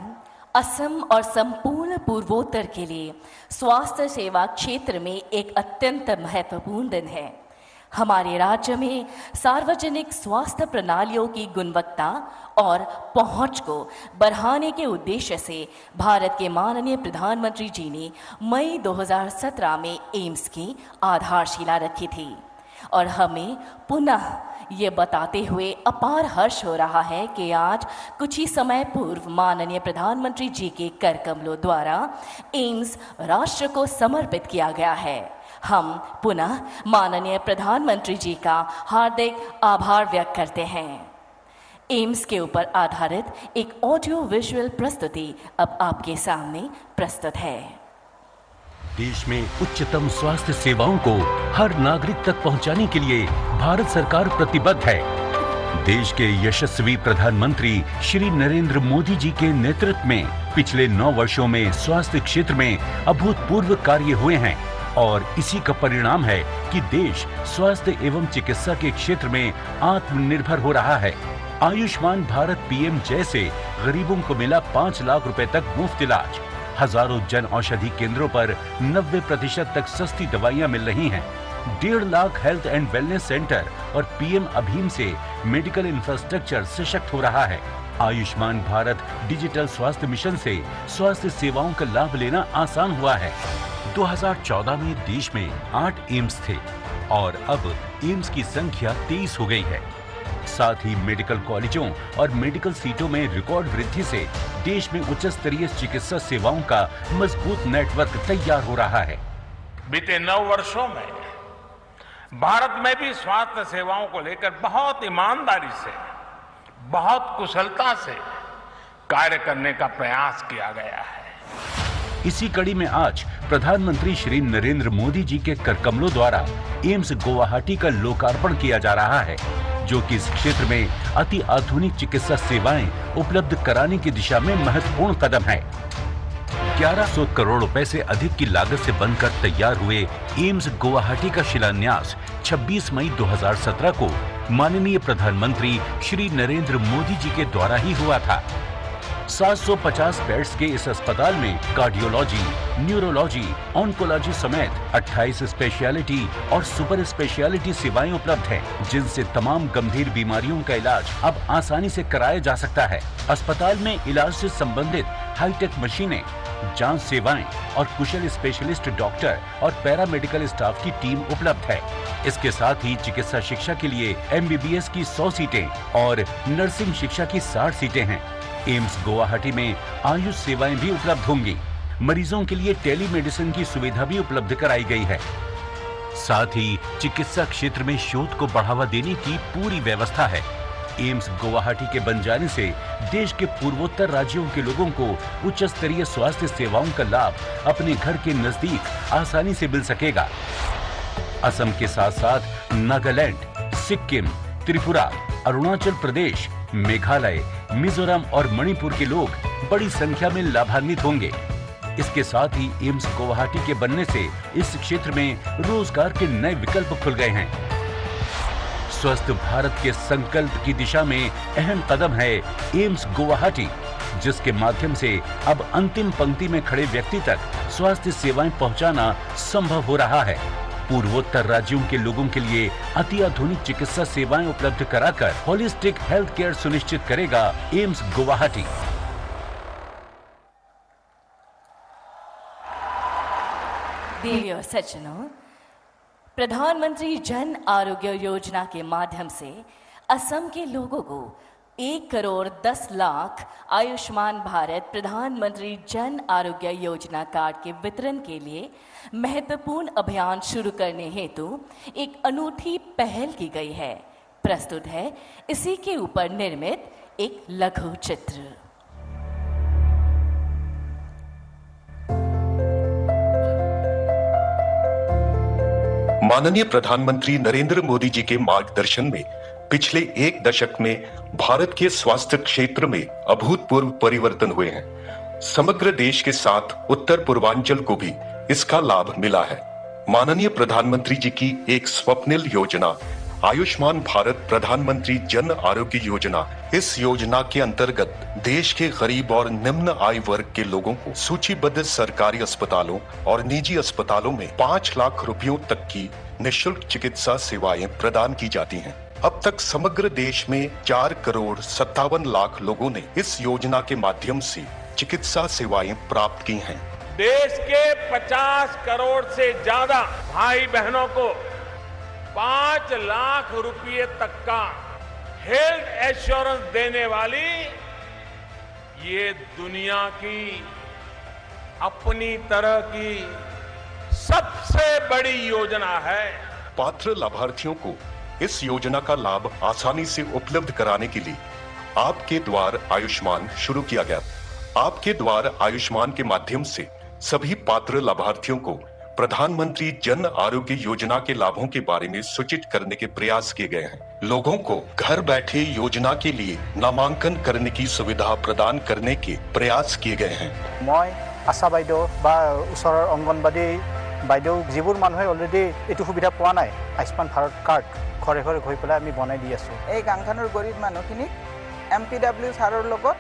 असम और संपूर्ण पूर्वोत्तर के लिए स्वास्थ्य सेवा क्षेत्र में एक अत्यंत महत्वपूर्ण दिन है। हमारे राज्य में सार्वजनिक स्वास्थ्य प्रणालियों की गुणवत्ता और पहुंच को बढ़ाने के उद्देश्य से भारत के माननीय प्रधानमंत्री जी ने मई 2017 में एम्स की आधारशिला रखी थी और हमें पुनः ये बताते हुए अपार हर्ष हो रहा है कि आज कुछ ही समय पूर्व माननीय प्रधानमंत्री जी के कर कमलों द्वारा एम्स राष्ट्र को समर्पित किया गया है। हम पुनः माननीय प्रधानमंत्री जी का हार्दिक आभार व्यक्त करते हैं। एम्स के ऊपर आधारित एक ऑडियो विजुअल प्रस्तुति अब आपके सामने प्रस्तुत है। देश में उच्चतम स्वास्थ्य सेवाओं को हर नागरिक तक पहुंचाने के लिए भारत सरकार प्रतिबद्ध है। देश के यशस्वी प्रधानमंत्री श्री नरेंद्र मोदी जी के नेतृत्व में पिछले 9 वर्षों में स्वास्थ्य क्षेत्र में अभूतपूर्व कार्य हुए हैं और इसी का परिणाम है कि देश स्वास्थ्य एवं चिकित्सा के क्षेत्र में आत्मनिर्भर हो रहा है। आयुष्मान भारत पीएम जैसे गरीबों को मिला 5 लाख रुपए तक मुफ्त इलाज। हजारों जन औषधि केंद्रों पर 90% तक सस्ती दवाइयां मिल रही हैं। 1.5 lakh health and wellness centre और पीएम अभीम से मेडिकल इंफ्रास्ट्रक्चर सशक्त हो रहा है। आयुष्मान भारत डिजिटल स्वास्थ्य मिशन से स्वास्थ्य सेवाओं का लाभ लेना आसान हुआ है। 2014 में देश में 8 एम्स थे और अब एम्स की संख्या 23 हो गई है। साथ ही मेडिकल कॉलेजों और मेडिकल सीटों में रिकॉर्ड वृद्धि से देश में उच्च स्तरीय चिकित्सा सेवाओं का मजबूत नेटवर्क तैयार हो रहा है। बीते 9 वर्षों में भारत में भी स्वास्थ्य सेवाओं को लेकर बहुत ईमानदारी से, बहुत कुशलता से कार्य करने का प्रयास किया गया है। इसी कड़ी में आज प्रधानमंत्री श्री नरेंद्र मोदी जी के कर कमलों द्वारा एम्स गुवाहाटी का लोकार्पण किया जा रहा है, जो कि इस क्षेत्र में अति आधुनिक चिकित्सा सेवाएं उपलब्ध कराने की दिशा में महत्वपूर्ण कदम है। 1100 करोड़ रुपए से अधिक की लागत से बनकर तैयार हुए एम्स गुवाहाटी का शिलान्यास 26 मई 2017 को माननीय प्रधानमंत्री श्री नरेंद्र मोदी जी के द्वारा ही हुआ था। 750 बेड्स के इस अस्पताल में कार्डियोलॉजी, न्यूरोलॉजी, ऑन्कोलॉजी समेत 28 स्पेशलिटी और सुपर स्पेशलिटी सेवाएं उपलब्ध हैं, जिनसे तमाम गंभीर बीमारियों का इलाज अब आसानी से कराया जा सकता है। अस्पताल में इलाज से संबंधित हाईटेक मशीनें, जांच सेवाएं और कुशल स्पेशलिस्ट डॉक्टर और पैरामेडिकल स्टाफ की टीम उपलब्ध है। इसके साथ ही चिकित्सा शिक्षा के लिए MBBS की 100 सीटें और नर्सिंग शिक्षा की 60 सीटें हैं। एम्स गुवाहाटी में आयुष सेवाएं भी उपलब्ध होंगी। मरीजों के लिए टेलीमेडिसिन की सुविधा भी उपलब्ध कराई गई है। साथ ही चिकित्सा क्षेत्र में शोध को बढ़ावा देने की पूरी व्यवस्था है। एम्स गुवाहाटी के बन जाने से देश के पूर्वोत्तर राज्यों के लोगों को उच्च स्तरीय स्वास्थ्य सेवाओं का लाभ अपने घर के नजदीक आसानी से मिल सकेगा। असम के साथ साथ नागालैंड, सिक्किम, त्रिपुरा, अरुणाचल प्रदेश, मेघालय, मिजोरम और मणिपुर के लोग बड़ी संख्या में लाभान्वित होंगे। इसके साथ ही एम्स गुवाहाटी के बनने से इस क्षेत्र में रोजगार के नए विकल्प खुल गए हैं। स्वस्थ भारत के संकल्प की दिशा में अहम कदम है एम्स गुवाहाटी, जिसके माध्यम से अब अंतिम पंक्ति में खड़े व्यक्ति तक स्वास्थ्य सेवाएं पहुंचाना संभव हो रहा है। पूर्वोत्तर राज्यों के लोगों के लिए अति आधुनिक चिकित्सा सेवाएं उपलब्ध कराकर होलिस्टिक हेल्थ केयर सुनिश्चित करेगा एम्स गुवाहाटी। देवियों सज्जनों, प्रधानमंत्री जन आरोग्य योजना के माध्यम से असम के लोगों को 1 करोड़ 10 लाख आयुष्मान भारत प्रधानमंत्री जन आरोग्य योजना कार्ड के वितरण के लिए महत्वपूर्ण अभियान शुरू करने हेतु एक अनूठी पहल की गई है। प्रस्तुत है इसी के ऊपर निर्मित एक लघु चित्र। माननीय प्रधानमंत्री नरेंद्र मोदी जी के मार्गदर्शन में पिछले 1 दशक में भारत के स्वास्थ्य क्षेत्र में अभूतपूर्व परिवर्तन हुए हैं। समग्र देश के साथ उत्तर पूर्वांचल को भी इसका लाभ मिला है। माननीय प्रधानमंत्री जी की एक स्वप्निल योजना आयुष्मान भारत प्रधानमंत्री जन आरोग्य योजना, इस योजना के अंतर्गत देश के गरीब और निम्न आय वर्ग के लोगों को सूचीबद्ध सरकारी अस्पतालों और निजी अस्पतालों में 5 लाख रुपयों तक की निःशुल्क चिकित्सा सेवाएं प्रदान की जाती हैं। अब तक समग्र देश में 4 करोड़ 57 लाख लोगों ने इस योजना के माध्यम से चिकित्सा सेवाएं प्राप्त की हैं। देश के 50 करोड़ से ज्यादा भाई बहनों को 5 लाख रुपए तक का हेल्थ एश्योरेंस देने वाली ये दुनिया की अपनी तरह की सबसे बड़ी योजना है। पात्र लाभार्थियों को इस योजना का लाभ आसानी से उपलब्ध कराने के लिए आपके द्वार आयुष्मान शुरू किया गया। आपके द्वार आयुष्मान के माध्यम से सभी पात्र लाभार्थियों को प्रधानमंत्री जन आरोग्य योजना के लाभों के बारे में सूचित करने के प्रयास किए गए हैं। लोगों को घर बैठे योजना के लिए नामांकन करने की सुविधा प्रदान करने के प्रयास किए गए हैं। मैं आशा बाइदेव बा उसर अंगनबाड़ी बाइदेव जिबुर मानुहे अलरेडी एटु सुविधा पोৱা নাই आयुष्मान भारत कार्ड घरे घरे गई পেলাই আমি বনাই দি আছো। এই গাংখানৰ গৰীব মানুহখিনি MPW ছাৰৰ লগত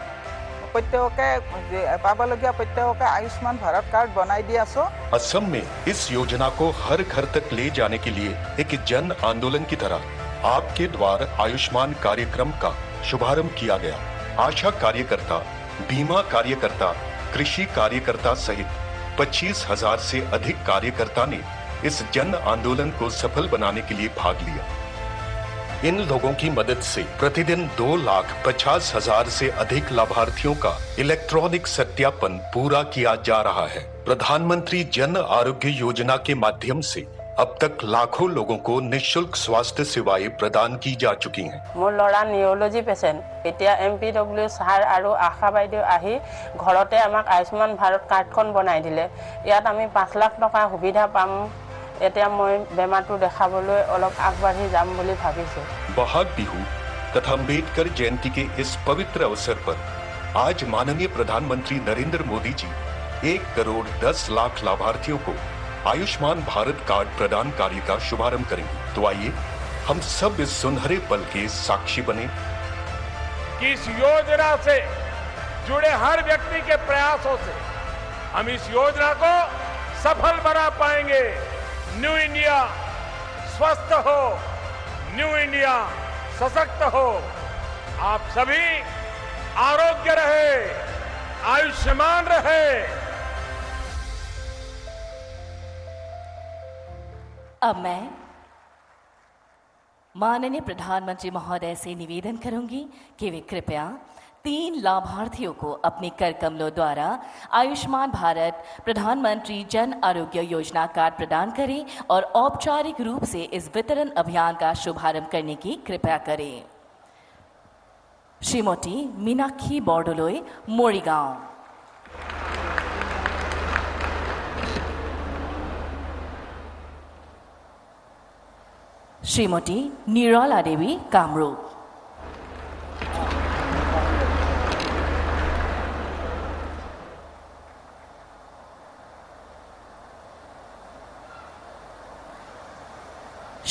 प्रत्येके पाबलगिया प्रत्येके आयुष्मान भारत कार्ड बनाई दिया सो। असम में इस योजना को हर घर तक ले जाने के लिए एक जन आंदोलन की तरह आपके द्वार आयुष्मान कार्यक्रम का शुभारंभ किया गया। आशा कार्यकर्ता, बीमा कार्यकर्ता, कृषि कार्यकर्ता सहित 25,000 से अधिक कार्यकर्ता ने इस जन आंदोलन को सफल बनाने के लिए भाग लिया। इन लोगों की मदद से प्रतिदिन 2,50,000 से अधिक लाभार्थियों का इलेक्ट्रॉनिक सत्यापन पूरा किया जा रहा है। प्रधानमंत्री जन आरोग्य योजना के माध्यम से अब तक लाखों लोगों को निःशुल्क स्वास्थ्य सेवाएं प्रदान की जा चुकी हैं। मोर लड़ा नियोलॉजी पेशेंट एतिया MPW सार आरो आशा बाइदेव आही घरते आमाक आयुष्मान भारत कार्डखन बनाई दिले। यात आमी 5 लाख टका सुविधा पाम। এতিয়া মই বেমাৰটো দেখাবলৈ অলপ আগবাঢ়ি যাম বুলি ভাবিছো। बहाग बिहू तथा अम्बेडकर जयंती के इस पवित्र अवसर पर आज माननीय प्रधानमंत्री नरेंद्र मोदी जी 1 करोड़ 10 लाख लाभार्थियों को आयुष्मान भारत कार्ड प्रदान कार्य का शुभारंभ करेंगे। तो आइए हम सब इस सुनहरे पल के साक्षी बने कि इस योजना से जुड़े हर व्यक्ति के प्रयासों से हम इस योजना को सफल बना पाएंगे। न्यू इंडिया स्वस्थ हो, न्यू इंडिया सशक्त हो, आप सभी आरोग्य रहे, आयुष्मान रहे। अब मैं माननीय प्रधानमंत्री महोदय से निवेदन करूंगी कि वे कृपया 3 लाभार्थियों को अपने कर कमलों द्वारा आयुष्मान भारत प्रधानमंत्री जन आरोग्य योजना कार्ड प्रदान करें और औपचारिक रूप से इस वितरण अभियान का शुभारंभ करने की कृपा करें। श्रीमती मीनाक्षी बॉर्डोलोई, मोरीगांव। श्रीमती निराला देवी, कामरूप।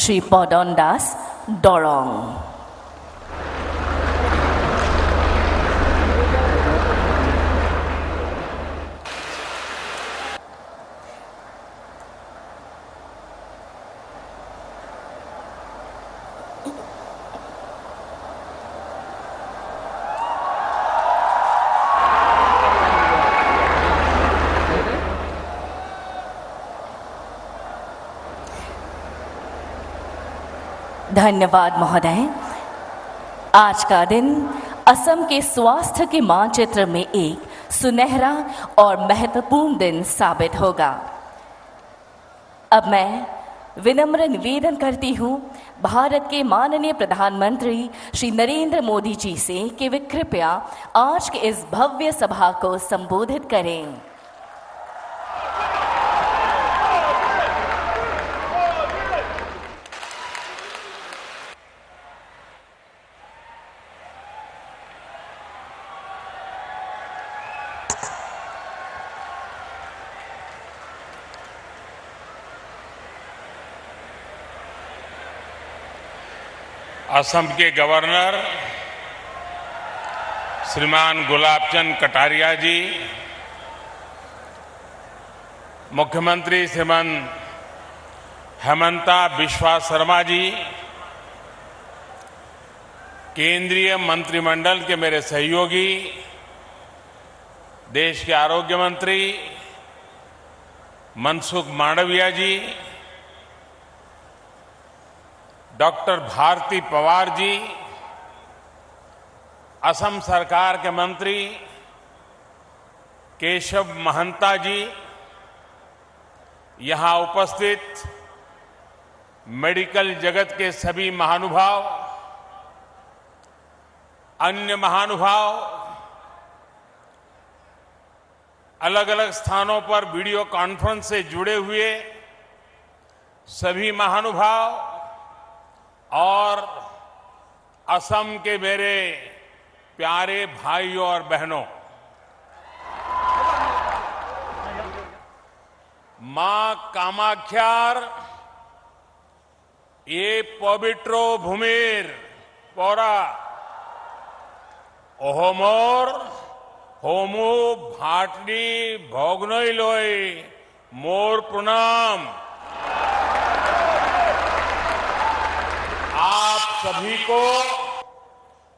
श्री पदन दास, दरंग। धन्यवाद महोदय। आज का दिन असम के स्वास्थ्य के मानचित्र में एक सुनहरा और महत्वपूर्ण दिन साबित होगा। अब मैं विनम्र निवेदन करती हूँ भारत के माननीय प्रधानमंत्री श्री नरेंद्र मोदी जी से कि वे कृपया आज के इस भव्य सभा को संबोधित करें। असम के गवर्नर श्रीमान गुलाब चंद कटारिया जी, मुख्यमंत्री श्रीमान हेमंता बिश्वा शर्मा जी, केंद्रीय मंत्रिमंडल के मेरे सहयोगी, देश के आरोग्य मंत्री मनसुख मांडविया जी, डॉक्टर भारती पवार जी, असम सरकार के मंत्री केशव महंता जी, यहां उपस्थित मेडिकल जगत के सभी महानुभाव, अन्य महानुभाव, अलग अलग स्थानों पर वीडियो कॉन्फ्रेंस से जुड़े हुए सभी महानुभाव और असम के मेरे प्यारे भाइयों और बहनों, मां कामाख्यार ये पवित्रो भूमिर पौरा ओहोमोर होमो भाटनी भोगनोई लोई मोर प्रणाम। आप सभी को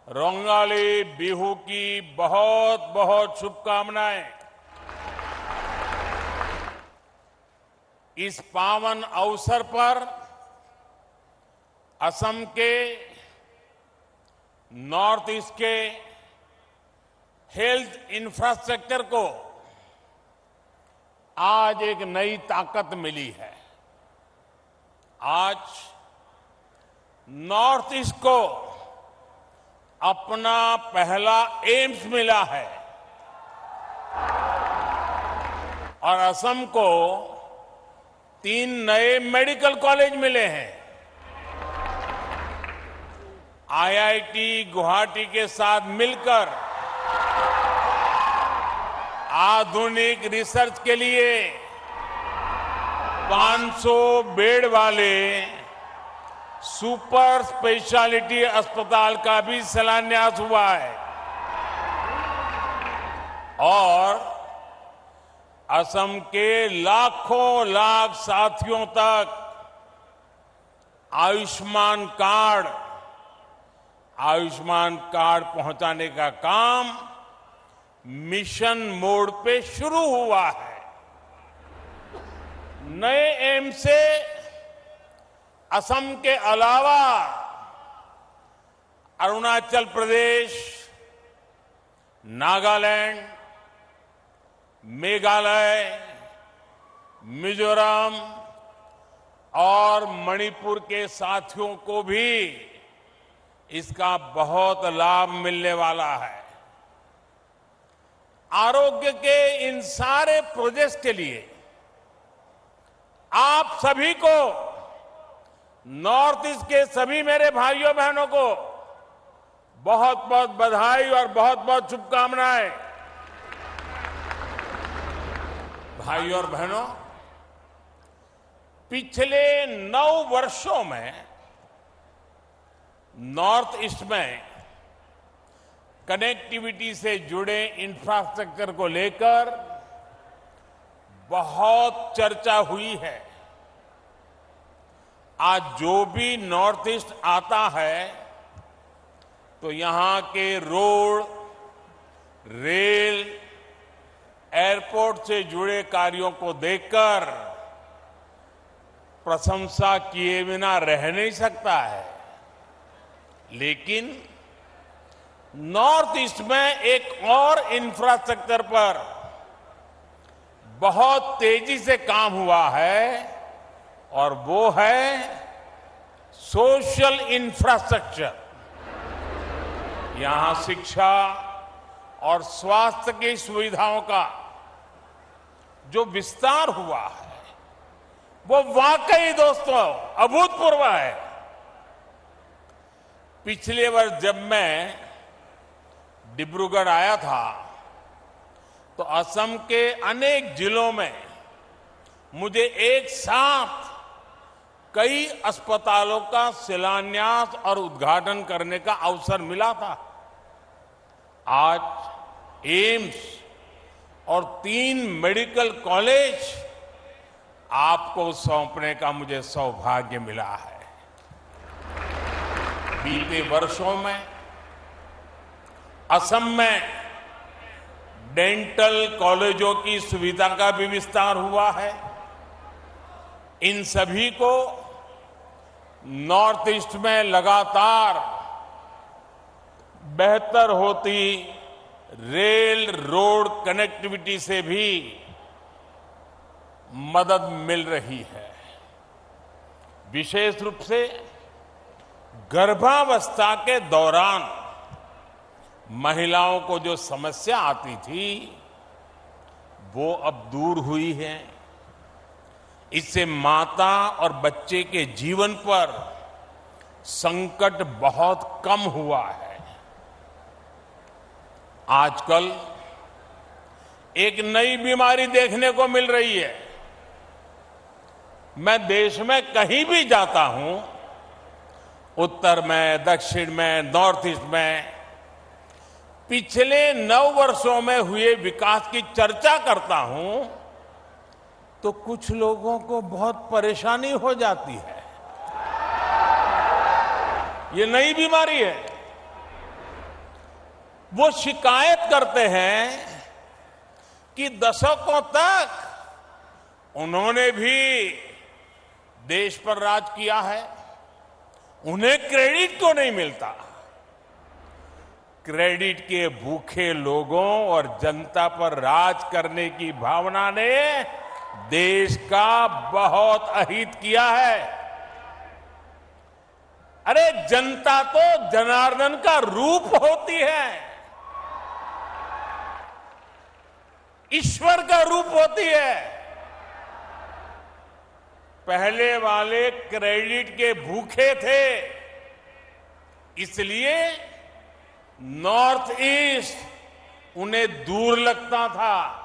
रंगाली बिहू की बहुत बहुत शुभकामनाएं। इस पावन अवसर पर असम के नॉर्थ ईस्ट के हेल्थ इंफ्रास्ट्रक्चर को आज एक नई ताकत मिली है। आज नॉर्थ ईस्ट को अपना पहला एम्स मिला है और असम को 3 नए मेडिकल कॉलेज मिले हैं। आईआईटी गुवाहाटी के साथ मिलकर आधुनिक रिसर्च के लिए 500 बेड वाले सुपर स्पेशलिटी अस्पताल का भी शिलान्यास हुआ है और असम के लाखों लाख साथियों तक आयुष्मान कार्ड पहुंचाने का काम मिशन मोड पे शुरू हुआ है। नए एम्स से असम के अलावा अरुणाचल प्रदेश, नागालैंड, मेघालय, मिजोरम और मणिपुर के साथियों को भी इसका बहुत लाभ मिलने वाला है। आरोग्य के इन सारे प्रोजेक्ट्स के लिए आप सभी को, नॉर्थ ईस्ट के सभी मेरे भाइयों बहनों को बहुत बहुत बधाई और बहुत बहुत शुभकामनाएं। भाइयों और बहनों, पिछले 9 वर्षों में नॉर्थ ईस्ट में कनेक्टिविटी से जुड़े इंफ्रास्ट्रक्चर को लेकर बहुत चर्चा हुई है। आज जो भी नॉर्थ ईस्ट आता है तो यहां के रोड, रेल, एयरपोर्ट से जुड़े कार्यों को देखकर प्रशंसा किए बिना रह नहीं सकता है। लेकिन नॉर्थ ईस्ट में एक और इंफ्रास्ट्रक्चर पर बहुत तेजी से काम हुआ है और वो है सोशल इंफ्रास्ट्रक्चर। यहां शिक्षा और स्वास्थ्य की सुविधाओं का जो विस्तार हुआ है वो वाकई दोस्तों अभूतपूर्व है। पिछले वर्ष जब मैं डिब्रूगढ़ आया था तो असम के अनेक जिलों में मुझे एक साथ कई अस्पतालों का शिलान्यास और उद्घाटन करने का अवसर मिला था। आज एम्स और 3 मेडिकल कॉलेज आपको सौंपने का मुझे सौभाग्य मिला है। बीते वर्षों में असम में डेंटल कॉलेजों की सुविधा का भी विस्तार हुआ है। इन सभी को नॉर्थ ईस्ट में लगातार बेहतर होती रेल रोड कनेक्टिविटी से भी मदद मिल रही है। विशेष रूप से गर्भावस्था के दौरान महिलाओं को जो समस्या आती थी वो अब दूर हुई है। इससे माता और बच्चे के जीवन पर संकट बहुत कम हुआ है। आजकल एक नई बीमारी देखने को मिल रही है। मैं देश में कहीं भी जाता हूं, उत्तर में, दक्षिण में, नॉर्थ ईस्ट में, पिछले 9 वर्षों में हुए विकास की चर्चा करता हूं तो कुछ लोगों को बहुत परेशानी हो जाती है। ये नई बीमारी है। वो शिकायत करते हैं कि दशकों तक उन्होंने भी देश पर राज किया है, उन्हें क्रेडिट क्यों नहीं मिलता। क्रेडिट के भूखे लोगों और जनता पर राज करने की भावना ने देश का बहुत अहित किया है। अरे जनता तो जनार्दन का रूप होती है, ईश्वर का रूप होती है। पहले वाले क्रेडिट के भूखे थे, इसलिए नॉर्थ ईस्ट उन्हें दूर लगता था।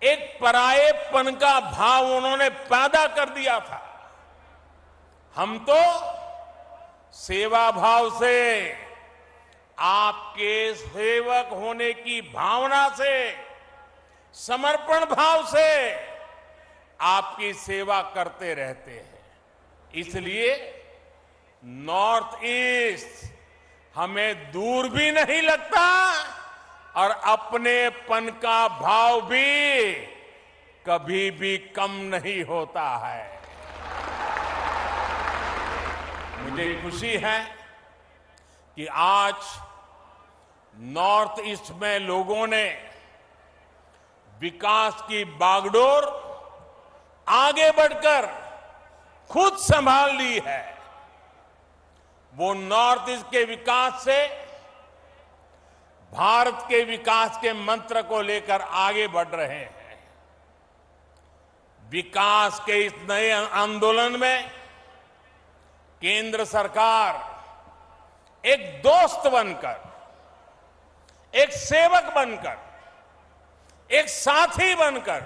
एक परायेपन का भाव उन्होंने पैदा कर दिया था। हम तो सेवा भाव से, आपके सेवक होने की भावना से, समर्पण भाव से आपकी सेवा करते रहते हैं। इसलिए नॉर्थ ईस्ट हमें दूर भी नहीं लगता और अपनेपन का भाव भी कभी भी कम नहीं होता है। मुझे खुशी है कि आज नॉर्थ ईस्ट में लोगों ने विकास की बागडोर आगे बढ़कर खुद संभाल ली है। वो नॉर्थ ईस्ट के विकास से भारत के विकास के मंत्र को लेकर आगे बढ़ रहे हैं। विकास के इस नए आंदोलन में केंद्र सरकार एक दोस्त बनकर, एक सेवक बनकर, एक साथी बनकर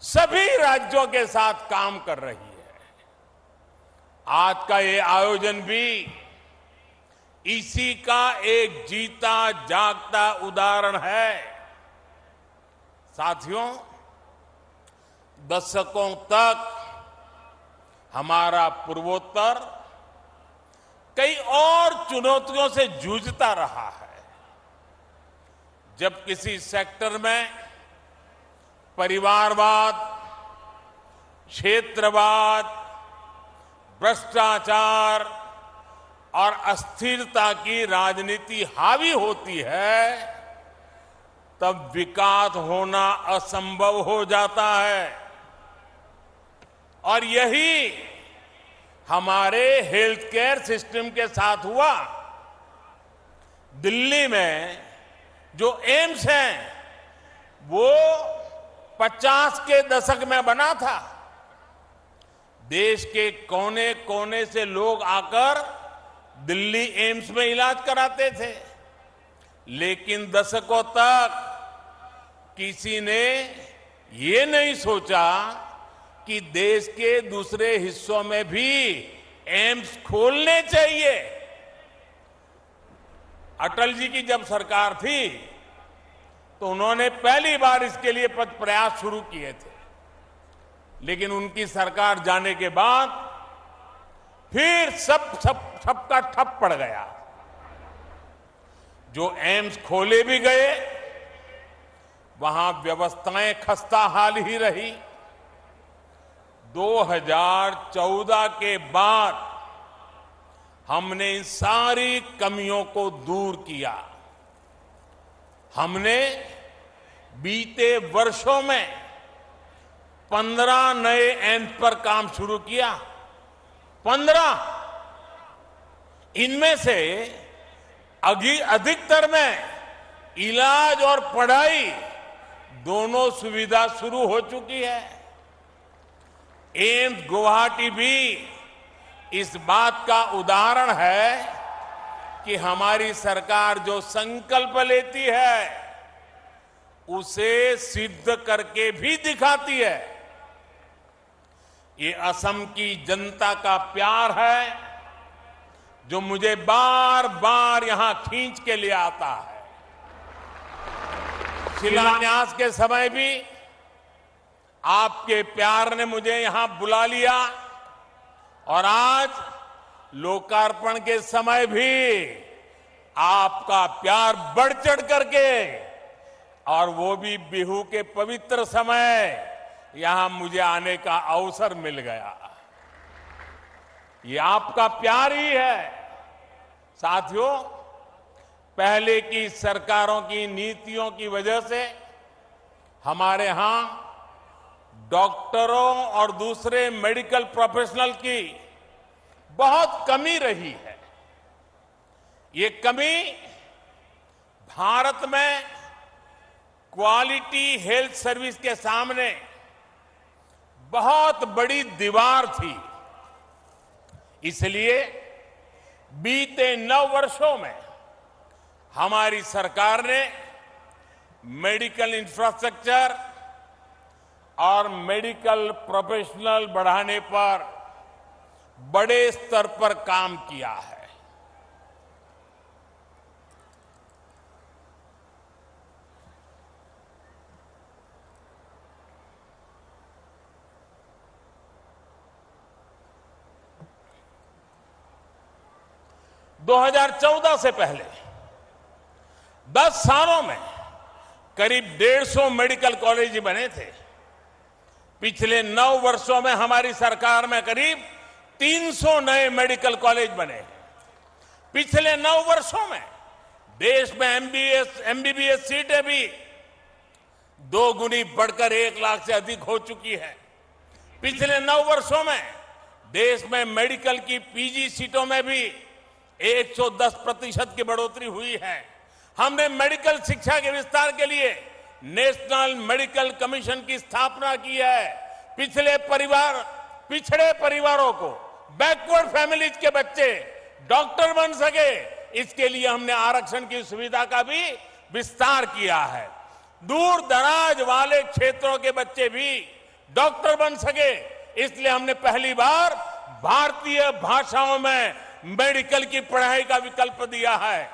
सभी राज्यों के साथ काम कर रही है। आज का ये आयोजन भी इसी का एक जीता जागता उदाहरण है। साथियों, दशकों तक हमारा पूर्वोत्तर कई और चुनौतियों से जूझता रहा है। जब किसी सेक्टर में परिवारवाद, क्षेत्रवाद, भ्रष्टाचार और अस्थिरता की राजनीति हावी होती है, तब विकास होना असंभव हो जाता है। और यही हमारे हेल्थ केयर सिस्टम के साथ हुआ। दिल्ली में जो एम्स है वो 50 के दशक में बना था। देश के कोने कोने से लोग आकर दिल्ली एम्स में इलाज कराते थे, लेकिन दशकों तक किसी ने ये नहीं सोचा कि देश के दूसरे हिस्सों में भी एम्स खोलने चाहिए। अटल जी की जब सरकार थी तो उन्होंने पहली बार इसके लिए प्रयास शुरू किए थे, लेकिन उनकी सरकार जाने के बाद फिर सबका ठप पड़ गया। जो एम्स खोले भी गए वहां व्यवस्थाएं खस्ताहाल ही रही। 2014 के बाद हमने इन सारी कमियों को दूर किया। हमने बीते वर्षों में 15 नए एम्स पर काम शुरू किया। 15। इनमें से अधिकतर में इलाज और पढ़ाई दोनों सुविधा शुरू हो चुकी है। एम्स गुवाहाटी भी इस बात का उदाहरण है कि हमारी सरकार जो संकल्प लेती है उसे सिद्ध करके भी दिखाती है। ये असम की जनता का प्यार है जो मुझे बार बार यहां खींच के ले आता है। शिलान्यास के समय भी आपके प्यार ने मुझे यहां बुला लिया और आज लोकार्पण के समय भी आपका प्यार बढ़ चढ़ करके, और वो भी बिहू के पवित्र समय, यहां मुझे आने का अवसर मिल गया। ये आपका प्यार ही है। साथियों, पहले की सरकारों की नीतियों की वजह से हमारे यहां डॉक्टरों और दूसरे मेडिकल प्रोफेशनल की बहुत कमी रही है। ये कमी भारत में क्वालिटी हेल्थ सर्विस के सामने बहुत बड़ी दीवार थी। इसलिए बीते 9 वर्षों में हमारी सरकार ने मेडिकल इंफ्रास्ट्रक्चर और मेडिकल प्रोफेशनल बढ़ाने पर बड़े स्तर पर काम किया है। दो 2014 से पहले 10 सालों में करीब 150 मेडिकल कॉलेज बने थे। पिछले 9 वर्षों में हमारी सरकार में करीब 300 नए मेडिकल कॉलेज बने। पिछले 9 वर्षों में देश में एमबीबीएस सीटें भी 2 गुनी बढ़कर 1 लाख से अधिक हो चुकी है। पिछले 9 वर्षों में देश में मेडिकल की पीजी सीटों में भी 110% की बढ़ोतरी हुई है। हमने मेडिकल शिक्षा के विस्तार के लिए नेशनल मेडिकल कमीशन की स्थापना की है। पिछड़े परिवारों को, बैकवर्ड फैमिलीज के बच्चे डॉक्टर बन सके, इसके लिए हमने आरक्षण की सुविधा का भी विस्तार किया है। दूर दराज वाले क्षेत्रों के बच्चे भी डॉक्टर बन सके, इसलिए हमने पहली बार भारतीय भाषाओं में मेडिकल की पढ़ाई का विकल्प दिया है।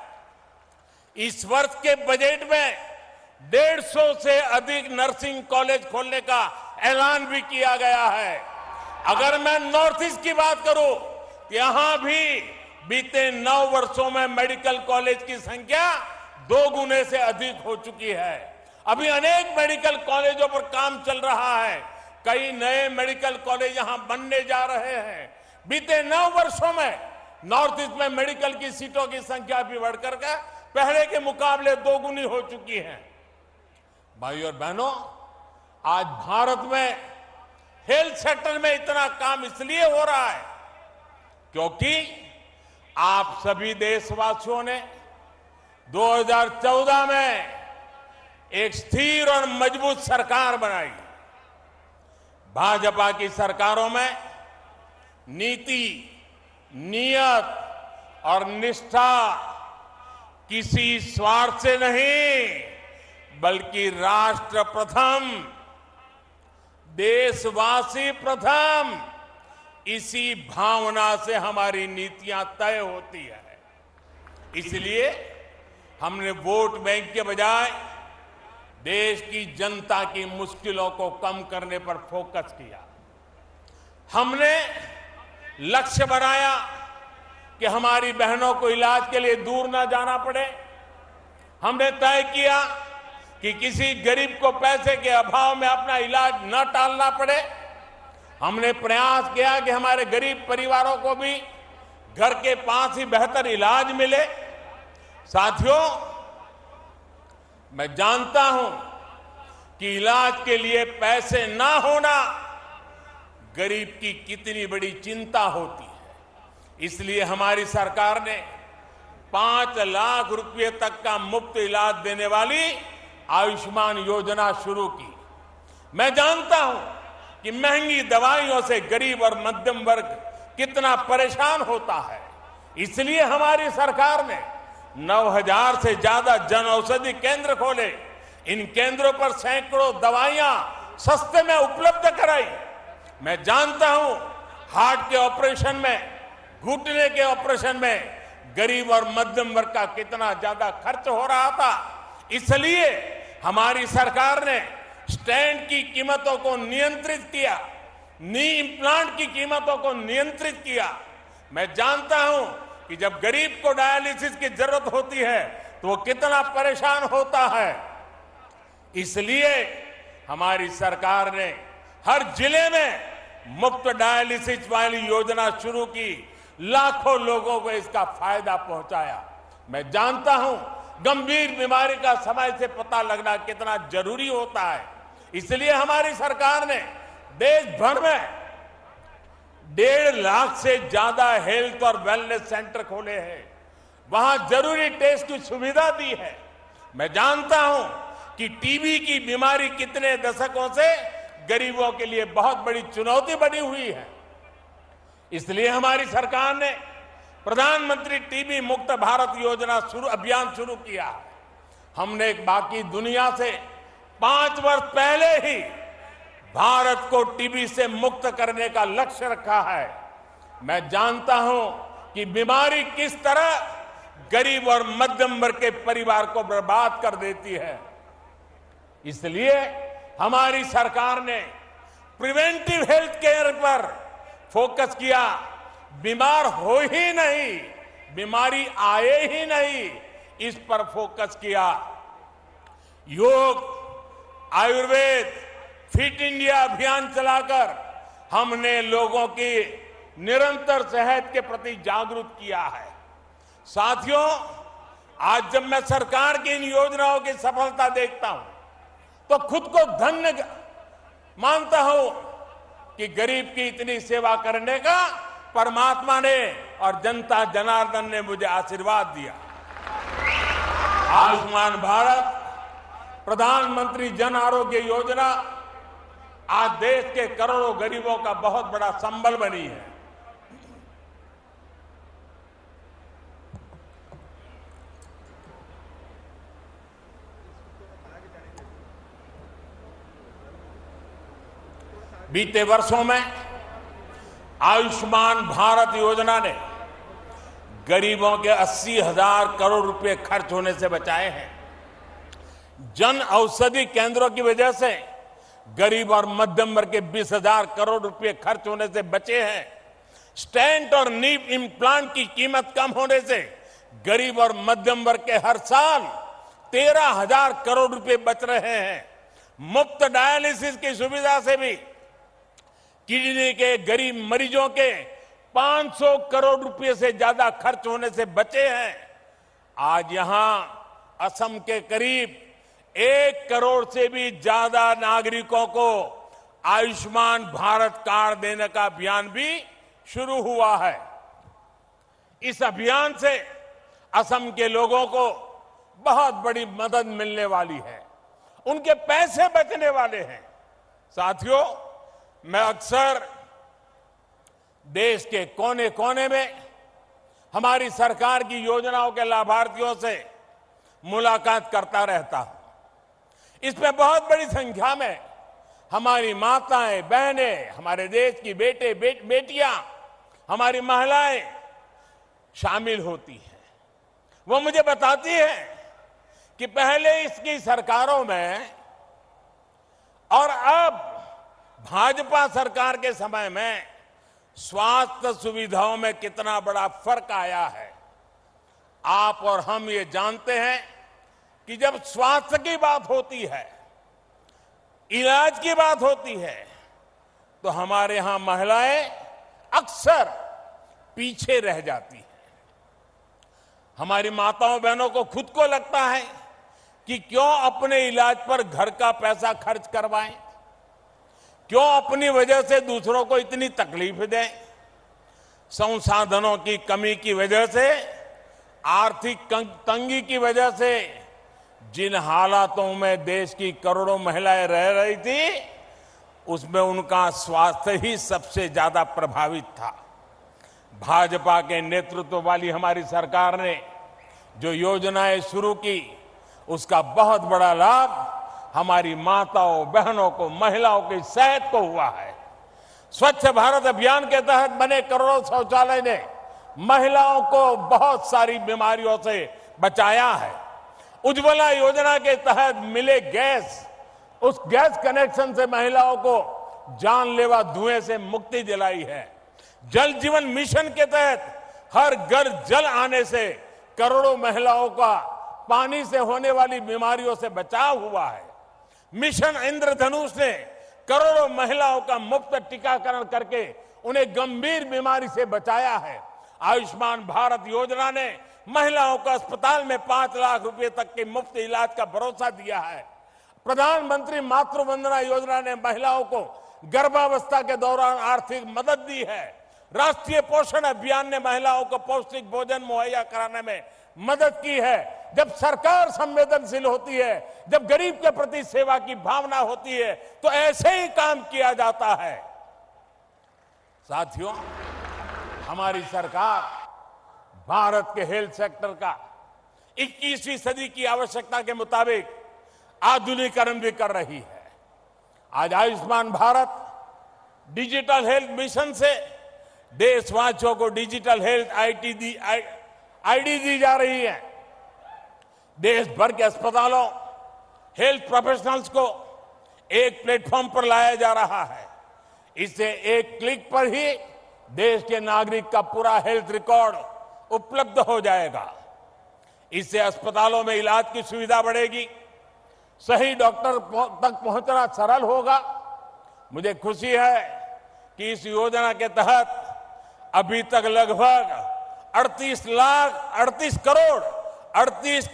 इस वर्ष के बजट में 150 से अधिक नर्सिंग कॉलेज खोलने का ऐलान भी किया गया है। अगर मैं नॉर्थ ईस्ट की बात करूं, यहां भी बीते 9 वर्षों में मेडिकल कॉलेज की संख्या 2 गुने से अधिक हो चुकी है। अभी अनेक मेडिकल कॉलेजों पर काम चल रहा है। कई नए मेडिकल कॉलेज यहां बनने जा रहे हैं। बीते 9 वर्षों में नॉर्थ ईस्ट में मेडिकल की सीटों की संख्या भी बढ़कर के पहले के मुकाबले 2 गुनी हो चुकी है। भाइयों और बहनों, आज भारत में हेल्थ सेक्टर में इतना काम इसलिए हो रहा है क्योंकि आप सभी देशवासियों ने 2014 में एक स्थिर और मजबूत सरकार बनाई। भाजपा की सरकारों में नीति, नियत और निष्ठा किसी स्वार्थ से नहीं बल्कि राष्ट्र प्रथम, देशवासी प्रथम, इसी भावना से हमारी नीतियां तय होती है। इसलिए हमने वोट बैंक के बजाय देश की जनता की मुश्किलों को कम करने पर फोकस किया। हमने लक्ष्य बनाया कि हमारी बहनों को इलाज के लिए दूर ना जाना पड़े। हमने तय किया कि किसी गरीब को पैसे के अभाव में अपना इलाज न टालना पड़े। हमने प्रयास किया कि हमारे गरीब परिवारों को भी घर के पास ही बेहतर इलाज मिले। साथियों, मैं जानता हूं कि इलाज के लिए पैसे ना होना गरीब की कितनी बड़ी चिंता होती है। इसलिए हमारी सरकार ने 5 लाख रुपए तक का मुफ्त इलाज देने वाली आयुष्मान योजना शुरू की। मैं जानता हूं कि महंगी दवाइयों से गरीब और मध्यम वर्ग कितना परेशान होता है। इसलिए हमारी सरकार ने 9,000 से ज्यादा जन औषधि केंद्र खोले। इन केंद्रों पर सैकड़ों दवाइयां सस्ते में उपलब्ध कराई। मैं जानता हूं हार्ट के ऑपरेशन में, घुटने के ऑपरेशन में गरीब और मध्यम वर्ग का कितना ज्यादा खर्च हो रहा था। इसलिए हमारी सरकार ने स्टेंट की कीमतों को नियंत्रित किया, नी इम्प्लांट की कीमतों को नियंत्रित किया। मैं जानता हूं कि जब गरीब को डायलिसिस की जरूरत होती है तो वो कितना परेशान होता है। इसलिए हमारी सरकार ने हर जिले में मुफ्त डायलिसिस वाली योजना शुरू की, लाखों लोगों को इसका फायदा पहुंचाया। मैं जानता हूं गंभीर बीमारी का समय से पता लगना कितना जरूरी होता है। इसलिए हमारी सरकार ने देश भर में 1.5 लाख से ज्यादा हेल्थ और वेलनेस सेंटर खोले हैं। वहां जरूरी टेस्ट की सुविधा दी है। मैं जानता हूं कि टीबी की बीमारी कितने दशकों से गरीबों के लिए बहुत बड़ी चुनौती बनी हुई है। इसलिए हमारी सरकार ने प्रधानमंत्री टीबी मुक्त भारत योजना अभियान शुरू किया। हमने बाकी दुनिया से 5 वर्ष पहले ही भारत को टीबी से मुक्त करने का लक्ष्य रखा है। मैं जानता हूं कि बीमारी किस तरह गरीब और मध्यम वर्ग के परिवार को बर्बाद कर देती है। इसलिए हमारी सरकार ने प्रिवेंटिव हेल्थ केयर पर फोकस किया। बीमार हो ही नहीं, बीमारी आए ही नहीं, इस पर फोकस किया। योग, आयुर्वेद, फिट इंडिया अभियान चलाकर हमने लोगों की निरंतर सेहत के प्रति जागरूक किया है। साथियों, आज जब मैं सरकार की इन योजनाओं की सफलता देखता हूं तो खुद को धन्य मानता हूं कि गरीब की इतनी सेवा करने का परमात्मा ने और जनता जनार्दन ने मुझे आशीर्वाद दिया। आयुष्मान भारत, प्रधानमंत्री जन आरोग्य योजना आज देश के करोड़ों गरीबों का बहुत बड़ा संबल बनी है। बीते वर्षों में आयुष्मान भारत योजना ने गरीबों के 80,000 करोड़ रुपए खर्च होने से बचाए हैं। जन औषधि केंद्रों की वजह से गरीब और मध्यम वर्ग के 20,000 करोड़ रुपए खर्च होने से बचे हैं। स्टेंट और नी इम्प्लांट की कीमत कम होने से गरीब और मध्यम वर्ग के हर साल 13,000 करोड़ रुपए बच रहे हैं। मुफ्त डायलिसिस की सुविधा से भी किडनी के गरीब मरीजों के 500 करोड़ रुपए से ज्यादा खर्च होने से बचे हैं। आज यहां असम के करीब 1 करोड़ से भी ज्यादा नागरिकों को आयुष्मान भारत कार्ड देने का अभियान भी शुरू हुआ है। इस अभियान से असम के लोगों को बहुत बड़ी मदद मिलने वाली है, उनके पैसे बचने वाले हैं। साथियों, मैं अक्सर देश के कोने कोने में हमारी सरकार की योजनाओं के लाभार्थियों से मुलाकात करता रहता हूं। इसमें बहुत बड़ी संख्या में हमारी माताएं, बहनें, हमारे देश की बेटियां, हमारी महिलाएं शामिल होती हैं। वो मुझे बताती हैं कि पहले इसकी सरकारों में और अब भाजपा सरकार के समय में स्वास्थ्य सुविधाओं में कितना बड़ा फर्क आया है। आप और हम ये जानते हैं कि जब स्वास्थ्य की बात होती है, इलाज की बात होती है, तो हमारे यहां महिलाएं अक्सर पीछे रह जाती हैं। हमारी माताओं बहनों को खुद को लगता है कि क्यों अपने इलाज पर घर का पैसा खर्च करवाएं, क्यों अपनी वजह से दूसरों को इतनी तकलीफ दें। संसाधनों की कमी की वजह से, आर्थिक तंगी की वजह से जिन हालातों में देश की करोड़ों महिलाएं रह रही थी, उसमें उनका स्वास्थ्य ही सबसे ज्यादा प्रभावित था। भाजपा के नेतृत्व वाली हमारी सरकार ने जो योजनाएं शुरू की, उसका बहुत बड़ा लाभ हमारी माताओं बहनों को, महिलाओं की सेहत को हुआ है। स्वच्छ भारत अभियान के तहत बने करोड़ों शौचालय ने महिलाओं को बहुत सारी बीमारियों से बचाया है। उज्ज्वला योजना के तहत मिले गैस, उस गैस कनेक्शन से महिलाओं को जानलेवा धुएं से मुक्ति दिलाई है। जल जीवन मिशन के तहत हर घर जल आने से करोड़ों महिलाओं का पानी से होने वाली बीमारियों से बचाव हुआ है। मिशन इंद्रधनुष ने करोड़ों महिलाओं का मुफ्त टीकाकरण करके उन्हें गंभीर बीमारी से बचाया है। आयुष्मान भारत योजना ने महिलाओं को अस्पताल में 5 लाख रुपए तक के मुफ्त इलाज का भरोसा दिया है। प्रधानमंत्री मातृ वंदना योजना ने महिलाओं को गर्भावस्था के दौरान आर्थिक मदद दी है। राष्ट्रीय पोषण अभियान ने महिलाओं को पौष्टिक भोजन मुहैया कराने में मदद की है। जब सरकार संवेदनशील होती है, जब गरीब के प्रति सेवा की भावना होती है, तो ऐसे ही काम किया जाता है। साथियों, हमारी सरकार भारत के हेल्थ सेक्टर का 21वीं सदी की आवश्यकता के मुताबिक आधुनिकीकरण भी कर रही है। आज Ayushman Bharat digital health mission से देशवासियों को डिजिटल हेल्थ आईडी दी जा रही है। देश भर के अस्पतालों, हेल्थ प्रोफेशनल्स को एक प्लेटफॉर्म पर लाया जा रहा है। इससे एक क्लिक पर ही देश के नागरिक का पूरा हेल्थ रिकॉर्ड उपलब्ध हो जाएगा। इससे अस्पतालों में इलाज की सुविधा बढ़ेगी, सही डॉक्टर तक पहुंचना सरल होगा। मुझे खुशी है कि इस योजना के तहत अभी तक लगभग 38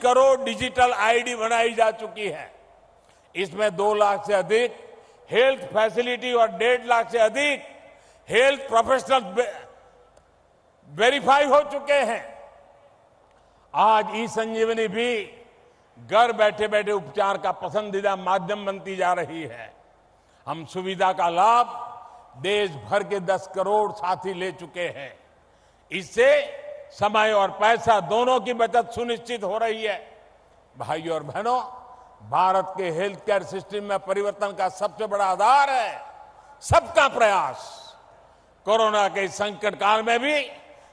करोड़ डिजिटल आईडी बनाई जा चुकी है। इसमें 2 लाख से अधिक हेल्थ फैसिलिटी और 1.5 लाख से अधिक हेल्थ प्रोफेशनल वेरीफाई हो चुके हैं। आज ई संजीवनी भी घर बैठे बैठे उपचार का पसंदीदा माध्यम बनती जा रही है। हम सुविधा का लाभ देश भर के 10 करोड़ साथी ले चुके हैं। इससे समय और पैसा दोनों की बचत सुनिश्चित हो रही है। भाइयों और बहनों, भारत के हेल्थ केयर सिस्टम में परिवर्तन का सबसे बड़ा आधार है सबका प्रयास। कोरोना के संकट काल में भी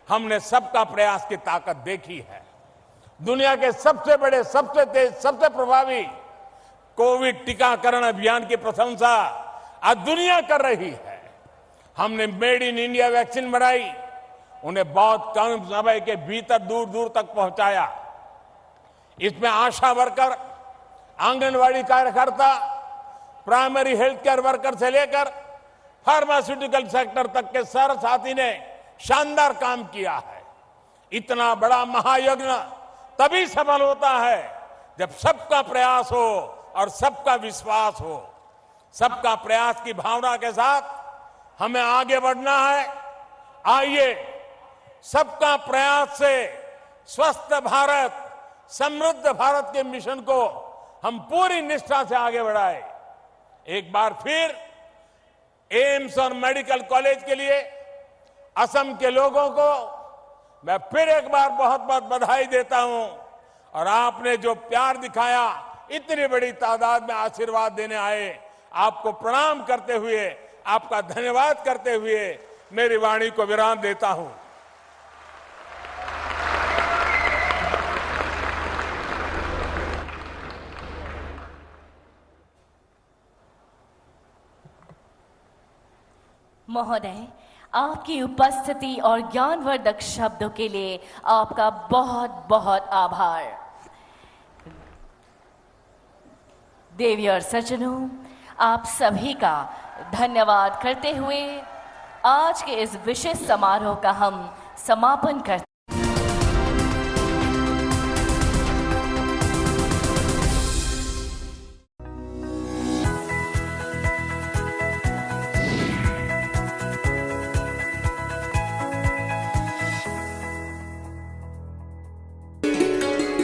हमने सबका प्रयास की ताकत देखी है। दुनिया के सबसे बड़े, सबसे तेज, सबसे प्रभावी कोविड टीकाकरण अभियान की प्रशंसा आज दुनिया कर रही है। हमने मेड इन इंडिया वैक्सीन बनाई, उन्हें बहुत कम समय के भीतर दूर दूर तक पहुंचाया। इसमें आशा वर्कर, आंगनवाड़ी कार्यकर्ता, प्राइमरी हेल्थ केयर वर्कर से लेकर फार्मास्यूटिकल सेक्टर तक के सारे साथी ने शानदार काम किया है। इतना बड़ा महायज्ञ तभी सफल होता है जब सबका प्रयास हो और सबका विश्वास हो। सबका प्रयास की भावना के साथ हमें आगे बढ़ना है। आइए सबका प्रयास से स्वस्थ भारत, समृद्ध भारत के मिशन को हम पूरी निष्ठा से आगे बढ़ाएं। एक बार फिर एम्स और मेडिकल कॉलेज के लिए असम के लोगों को मैं फिर एक बार बहुत बहुत बधाई देता हूं। और आपने जो प्यार दिखाया, इतनी बड़ी तादाद में आशीर्वाद देने आए, आपको प्रणाम करते हुए, आपका धन्यवाद करते हुए मेरी वाणी को विराम देता हूं। महोदय, आपकी उपस्थिति और ज्ञानवर्धक शब्दों के लिए आपका बहुत बहुत आभार। देवी और सज्जनों, आप सभी का धन्यवाद करते हुए आज के इस विशेष समारोह का हम समापन करते